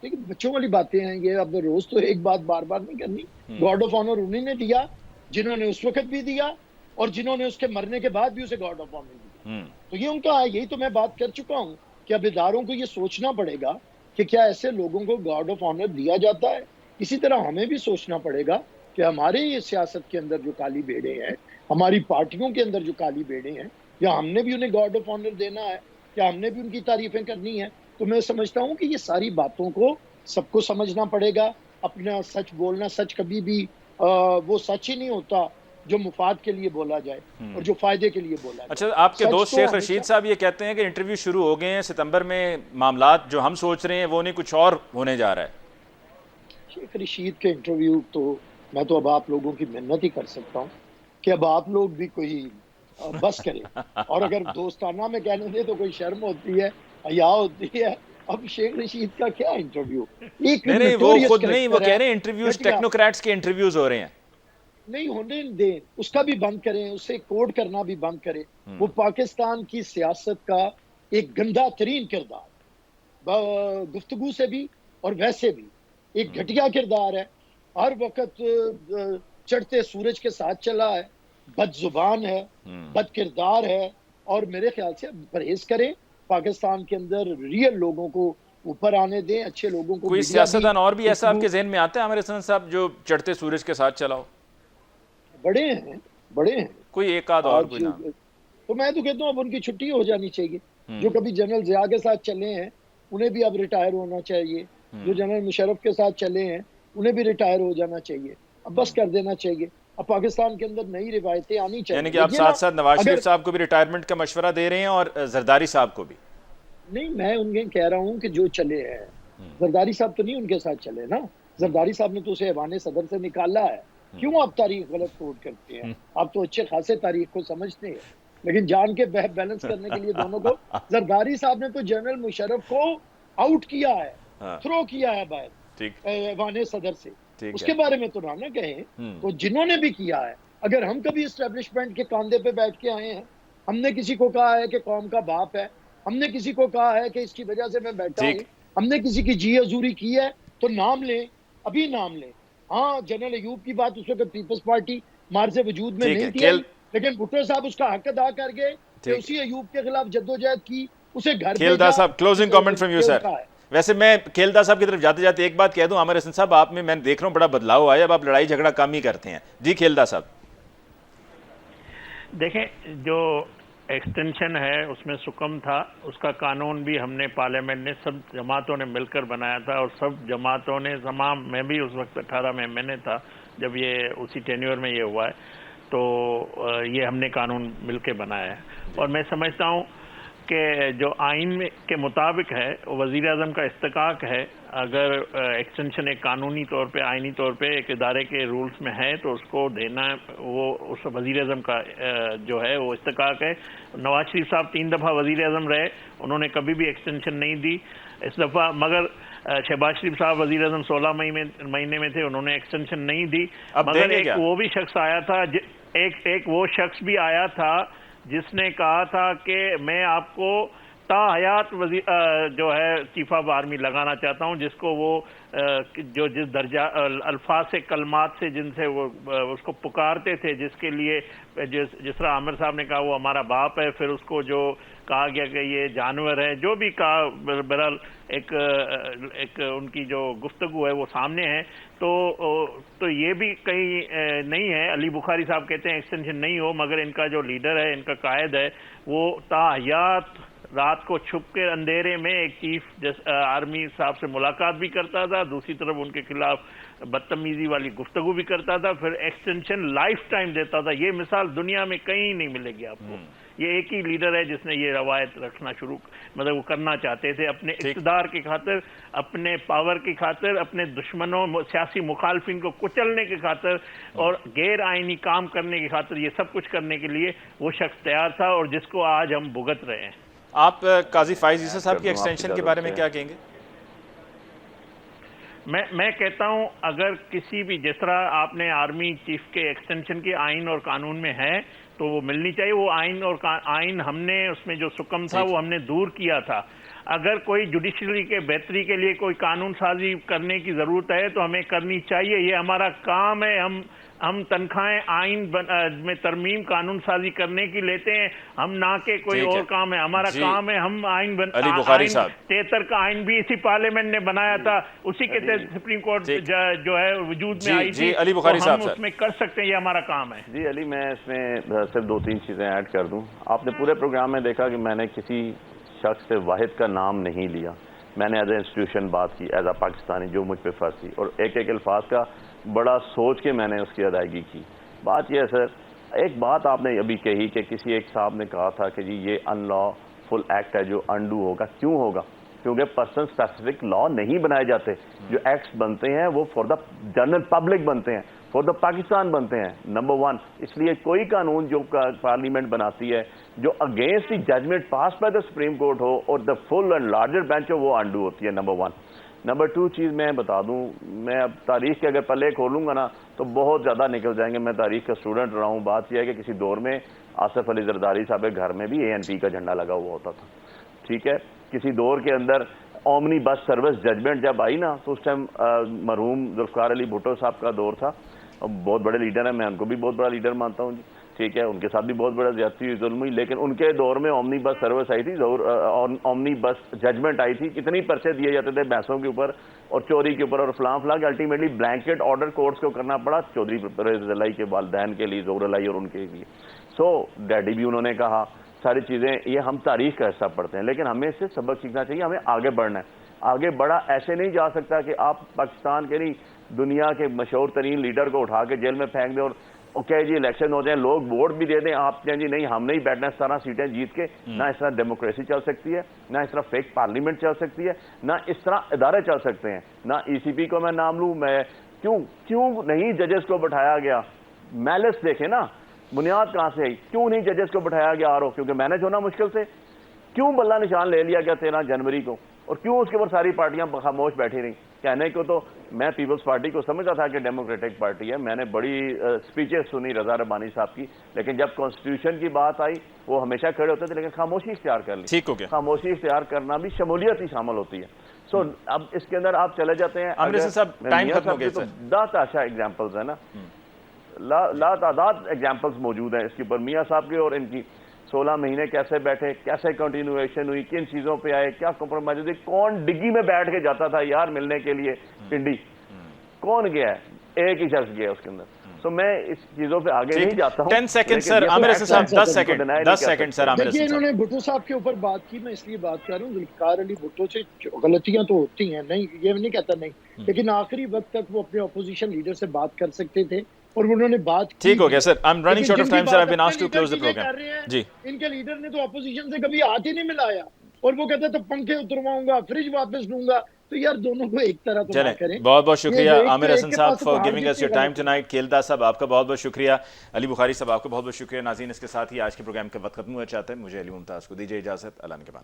لیکن بچوں والی باتیں ہیں یہ، اب روز تو ایک بات بار بار نہیں کرنی. گارڈ آف آنر انہیں نے دیا جنہوں نے اس وقت بھی دیا اور جنہوں نے اس کے مرنے کے بعد بھی اسے گارڈ آف آنر دیا. تو یہ ان کا ہے. یہی تو میں بات کر چکا ہوں کہ اب اداروں کو یہ سوچنا پڑے گا کہ کیا ایسے لوگوں کو گارڈ آف آنر دیا جاتا ہے. اسی طرح ہمیں بھی سوچنا پڑے گا کہ ہمارے یہ سیاست کے اندر جو کالی بھیڑیں ہیں، ہماری پارٹیوں کے اندر جو کالی بھیڑیں ہیں، یا ہم نے بھی انہیں گارڈ آف آنر دینا ہے، یا ہم نے بھی ان کی تعریفیں کرنی ہیں. تو میں سمجھتا ہوں کہ یہ ساری باتوں کو سب کو سمجھنا پڑے گا. اپنا سچ بولنا، سچ کبھی بھی وہ سچ ہی نہیں ہوتا جو مفاد کے لیے بولا جائے اور جو فائدے کے لیے بولا جائے. اچھا، آپ کے دوست شیخ رشید صاحب یہ کہتے ہیں کہ انٹرویو شروع ہو گئے ہیں ستمبر میں، معاملات جو ہم سوچ رہے ہیں وہ نہیں، کچھ اور ہونے جا رہا ہے. شیخ رشید کے انٹرویو تو میں تو اب آپ لوگوں کی محنت ہی کر سکتا ہوں کہ اب آپ لوگ بھی کوئی بس کرے، اور اگر دوستانہ میں کہنے دے تو کوئی شرم ہوتی ہے، حیا ہوتی ہے. اب شیخ رشید کا کیا انٹرویو؟ نہیں وہ خود نہیں، وہ کہہ رہے ہیں انٹرویوز ٹیکنوکریٹس کے انٹرویوز ہو رہے ہیں. نہیں ہونے دیں، اس کا بھی بند کریں، اسے کوڈ کرنا بھی بند کریں. وہ پاکستان کی سیاست کا ایک گندا ترین کردار، گفتگو سے بھی اور ویسے بھی ایک گھٹیا کردار ہے. ہر وقت چڑھتے سورج کے ساتھ چلا ہے، بد زبان ہے، بد کردار ہے. اور میرے خیال سے پرہیز کریں، پاکستان کے اندر ریئل لوگوں کو اوپر آنے دیں، اچھے لوگوں کو. کوئی سیاستدان اور بھی ایسا آپ کے ذہن میں آتا ہے عامر حسن صاحب جو چڑھتے سورج کے ساتھ چلا ہو؟ بڑے ہیں کوئی ایک آدھ اور کوئی نام؟ تو میں تو کہتا ہوں اب ان کی چھٹی ہو جانی چاہیے. جو کبھی جنرل ضیاء کے ساتھ چلے ہیں انہیں بھی اب ریٹائر ہونا چاہیے. جو جنرل مشرف کے ساتھ چلے ہیں انہیں بھی ریٹائر ہو جانا چاہیے. اب بس کر دینا چاہیے. اب پاکستان کے اندر نئی روایتیں آنی چاہیے. یعنی کہ آپ ساتھ ساتھ نواز شریف صاحب کو بھی ریٹائرمنٹ کا مشورہ دے رہے ہیں اور زرداری صاحب کو بھی؟ نہیں، میں انہیں کہہ رہا ہوں کہ جو چلے ہیں، زرداری صاحب تو نہیں ان کے ساتھ چلے نا. زرداری صاحب نے تو اسے ایوان صدر سے نکالا ہے. کیوں آپ تاریخ غلط کوٹ کرتے ہیں؟ آپ تو اچھے خاصے تاریخ کو سمجھتے ہیں، لیکن جان کے بیلنس کرنے کے لیے دونوں کو. زرداری صاحب نے تو جنرل مشرف کو آؤٹ کیا ہے، تھرو کیا ہے باہر ایوان صدر سے. اس کے بارے میں تو نہ کہیں. تو جنہوں نے بھی کیا ہے، اگر ہم کبھی اسٹیبلشمنٹ کے کاندھے پہ بیٹھ کے آئے ہیں، ہم نے کسی کو کہا ہے کہ قوم کا باپ ہے، ہم نے کسی کو کہا ہے کہ اس کی وجہ سے میں بیٹھا ہوں، ہم نے کسی کی جی حضوری کی ہے، تو نام لیں، ابھی نام لیں. ہاں جنرل ایوب کی بات اس وقت پیپلز پارٹی مارز وجود میں نہیں تھی، لیکن بھٹو صاحب اس کا حق ادا کر گئے کہ اسی ایوب کے خلاف جدوجہد کی، اسے گھر کھیلدہ صاحب closing comment from you sir. ویسے میں کھیلدہ صاحب کی طرف جاتے جاتے ایک بات کہہ دوں، عامر حسن صاحب آپ میں دیکھ رہا ہوں بڑا بدلاؤ آیا، اب آپ لڑائی جھگڑا کم ہی کرتے ہیں. جی کھیلدہ صاحب. دیکھیں، جو ایکسٹینشن ہے اس میں سکم تھا، اس کا قانون بھی ہم نے پارلیمنٹ نے سب جماعتوں نے مل کر بنایا تھا، اور سب جماعتوں نے تمام، میں بھی اس وقت 18 میں میں نے تھا جب یہ اسی ٹینیور میں یہ ہوا ہے، تو یہ ہم نے قانون مل کے بنایا ہے۔ اور میں سمجھتا ہوں کہ جو آئین میں کے مطابق ہے، وزیر اعظم کا استحقاق ہے، اگر ایکسٹینشن ایک قانونی طور پہ، آئینی طور پہ ایک ادارے کے رولز میں ہے تو اس کو دینا، وہ اس وزیر اعظم کا جو ہے وہ استحقاق ہے۔ نواز شریف صاحب 3 دفعہ وزیر اعظم رہے، انہوں نے کبھی بھی ایکسٹینشن نہیں دی اس دفعہ، مگر شہباز شریف صاحب وزیر اعظم 16 مہینے میں تھے، انہوں نے ایکسٹینشن نہیں دی، مگر ایک وہ بھی شخص آیا تھا، ایک وہ شخص بھی آیا تھا جس نے کہا تھا کہ میں آپ کو تا حیات جو ہے چیف آف آرمی لگانا چاہتا ہوں، جس کو وہ جو جس درجہ الفاظ سے، کلمات سے، جن سے وہ اس کو پکارتے تھے، جس کے لیے جس طرح عامر صاحب نے کہا وہ ہمارا باپ ہے، پھر اس کو جو کہا گیا کہ یہ جانور ہے، جو بھی کہا، بہرحال ایک ان کی جو گفتگو ہے وہ سامنے ہے، تو یہ بھی کہیں نہیں ہے۔ علی بخاری صاحب کہتے ہیں ایکسٹینشن نہیں ہو، مگر ان کا جو لیڈر ہے، ان کا قائد ہے، وہ تا حیات رات کو چھپ کے اندھیرے میں ایک چیف آرمی صاحب سے ملاقات بھی کرتا تھا، دوسری طرف ان کے خلاف بدتمیزی والی گفتگو بھی کرتا تھا، پھر ایکسٹینشن لائف ٹائم دیتا تھا۔ یہ مثال دنیا میں کہیں نہیں ملے گی آپ کو۔ یہ ایک ہی لیڈر ہے جس نے یہ روایت رکھنا مطلب وہ کرنا چاہتے تھے، اپنے اقتدار کی خاطر، اپنے پاور کی خاطر، اپنے دشمنوں، سیاسی مخالفین کو کچلنے کی خاطر اور غیر آئینی کام کرنے کی خاطر، یہ سب کچھ کرنے کے لیے وہ شخص تیار تھا، اور جس کو آج ہم بھگت رہے ہیں۔ آپ قاضی فائز عیسی صاحب کی ایکسٹینشن کے بارے میں کیا کہیں گے؟ میں کہتا ہوں اگر کسی بھی، جس طرح آپ نے آرمی چیف کے ایکسٹینشن کی آئین اور قانون میں ہے تو وہ ملنی چاہیے، وہ آئین ہم نے اس میں جو سکم تھا وہ ہم نے دور کیا تھا۔ اگر کوئی جوڈیشری کے بہتری کے لیے کوئی قانون سازی کرنے کی ضرورت ہے تو ہمیں کرنی چاہیے، یہ ہمارا کام ہے۔ ہم تنخواہیں آئین میں ترمیم، قانون سازی کرنے کی لیتے ہیں، ہم نہ کہ کوئی اور کام ہے، ہمارا کام ہے۔ ہم آئین 73 کا آئین بھی اسی پارلیمنٹ نے بنایا تھا، اسی کے تحت سپریم کورٹ جو ہے وجود میں آئی تھی، ہم اس میں کر سکتے ہیں، یہ ہمارا کام ہے۔ جی علی، میں اس میں صرف 2-3 چیزیں ایڈ کر دوں۔ آپ نے پورے پروگرام میں دیکھا کہ میں نے کسی شخص سے واحد کا نام نہیں لیا، میں نے ایز اے انسٹیٹیوشن بات کی، ایز اے پاکستانی، جو مجھ پہ فرض تھی، اور ایک الفاظ کا بڑا سوچ کے میں نے اس کی ادائیگی کی۔ بات یہ ہے سر، ایک بات آپ نے ابھی کہی کہ کسی ایک صاحب نے کہا تھا کہ جی یہ ان لا فل ایکٹ ہے جو انڈو ہوگا۔ کیوں ہوگا؟ کیونکہ پرسن اسپیسیفک لا نہیں بنائے جاتے، جو ایکٹس بنتے ہیں وہ فار دا جنرل پبلک بنتے ہیں، فار دا پاکستان بنتے ہیں، نمبر 1۔ اس لیے کوئی قانون جو پارلیمنٹ بناتی ہے جو against the judgment pass by the supreme court ہو اور the full and larger bench ہو، وہ انڈو ہوتی ہے، نمبر 1۔ نمبر 2 چیز میں بتا دوں، میں اب تاریخ کے اگر پلے کھولوں گا نا تو بہت زیادہ نکل جائیں گے۔ میں تاریخ کا اسٹوڈنٹ رہا ہوں۔ بات یہ ہے کہ کسی دور میں آصف علی زرداری صاحب کے گھر میں بھی ANP کا جھنڈا لگا ہوا ہوتا تھا، ٹھیک ہے۔ کسی دور کے اندر اومنی بس سروس ججمنٹ جب آئی نا تو اس ٹائم مرحوم ذوالفقار علی بھٹو صاحب کا دور تھا، بہت بڑے لیڈر ہیں، میں ان کو بھی بہت بڑا لیڈر مانتا ہوں جی، ٹھیک ہے۔ ان کے ساتھ بھی بہت بڑا زیادتی ہوئی، ظلم ہوئی، لیکن ان کے دور میں اومنی بس سروس آئی تھی، اومنی بس ججمنٹ آئی تھی، کتنی پرچے دیے جاتے تھے بھینسوں کے اوپر اور چوری کے اوپر اور فلاں کہ الٹیمیٹلی بلینکٹ آرڈر کورٹس کو کرنا پڑا چودھری پرویز الہی کے والدین کے لیے، ظہور الہی اور ان کے لیے۔ سو ڈیڈی بھی انہوں نے کہا، ساری چیزیں، یہ ہم تاریخ کا حصہ پڑھتے ہیں، لیکن ہمیں اس سے سبق سیکھنا چاہیے، ہمیں آگے بڑھنا ہے۔ آگے بڑھا ایسے نہیں جا سکتا کہ آپ پاکستان کے نہیں، دنیا کے مشہور ترین لیڈر کو اٹھا کے جیل میں پھینک دیں اور اوکے جی الیکشن ہو جائیں، لوگ ووٹ بھی دے دیں، آپ کہیں جی نہیں ہم نہیں بیٹھنا 17 سیٹیں جیت کے۔ نہ اس طرح ڈیموکریسی چل سکتی ہے، نہ اس طرح فیک پارلیمنٹ چل سکتی ہے، نہ اس طرح ادارے چل سکتے ہیں۔ نہ ECP کو میں نام لوں، میں کیوں نہیں ججز کو بٹھایا گیا؟ میلس دیکھیں نا، بنیاد کہاں سے آئی؟ کیوں نہیں ججز کو بٹھایا گیا RO؟ کیونکہ مینج ہونا مشکل سے۔ کیوں بلہ نشان لے لیا گیا 13 جنوری کو؟ اور کیوں اس کے اوپر ساری پارٹیاں خاموش بیٹھی رہیں؟ کہنے کو تو میں پیپلز پارٹی کو سمجھا تھا کہ ڈیموکریٹک پارٹی ہے، میں نے بڑی اسپیچز سنی رضا ربانی صاحب کی، لیکن جب کانسٹیٹیوشن کی بات آئی وہ ہمیشہ کھڑے ہوتے تھے، لیکن خاموشی اختیار کر لی۔ ٹھیک ہو گیا، خاموشی اختیار کرنا بھی شمولیت ہی شامل ہوتی ہے۔ سو اب اس کے اندر آپ چلے جاتے ہیں، لا تاشا ایگزامپلز ہیں نا، لا تعداد ایگزامپلز موجود ہیں اس کے اوپر، میاں صاحب کے اور ان کی 16 مہینے کیسے بیٹھے، کیسے کنٹینویشن ہوئی، کن چیزوں پہ آئے، کیا کمپرومائز ہوئی، کون ڈگی میں بیٹھ کے جاتا تھا یار ملنے کے لیے پنڈی؟ کون گیا ہے؟ ایک ہی شخص گیا اس کے اندر، تو میں اس چیزوں پہ آگے نہیں جاتا ہوں. 10 سیکنڈ سر عامر حسن صاحب, 10 سیکنڈ سر عامر دیکھیے حسن انہوں صاحب. نے بھٹو صاحب کے اوپر بات کی, میں اس لیے بات کر رہا ہوں. ذوالفقار علی بھٹو سے غلطیاں تو ہوتی ہیں, نہیں یہ نہیں کہتا نہیں, لیکن آخری وقت تک وہ اپنے اپوزیشن لیڈر سے بات کر سکتے تھے اور انہوں نے بات کی. ٹھیک ہو گیا sir, I am running short of time sir, I have been asked to close the programme. جی ان کے لیڈر نے تو اپوزیشن سے کبھی ہاتھ ہی نہیں ملایا, اور وہ کہتے تو پنکھے اترواؤں گا, فریج واپس لوں گا. تو یار دونوں کو ایک طرح تو نہ کریں. بہت بہت شکریہ عامر حسن صاحب for giving us your time tonight. کھیلدہ صاحب آپ کا بہت بہت شکریہ. علی بخاری صاحب آپ کا بہت بہت شکریہ. ناظرین اس کے ساتھ ہی آج کے پروگرام کا وقت ختم ہوا چاہتا ہے. مجھے علی ممتاز کو دیجیے اجازت. اللہ نے کے بعد.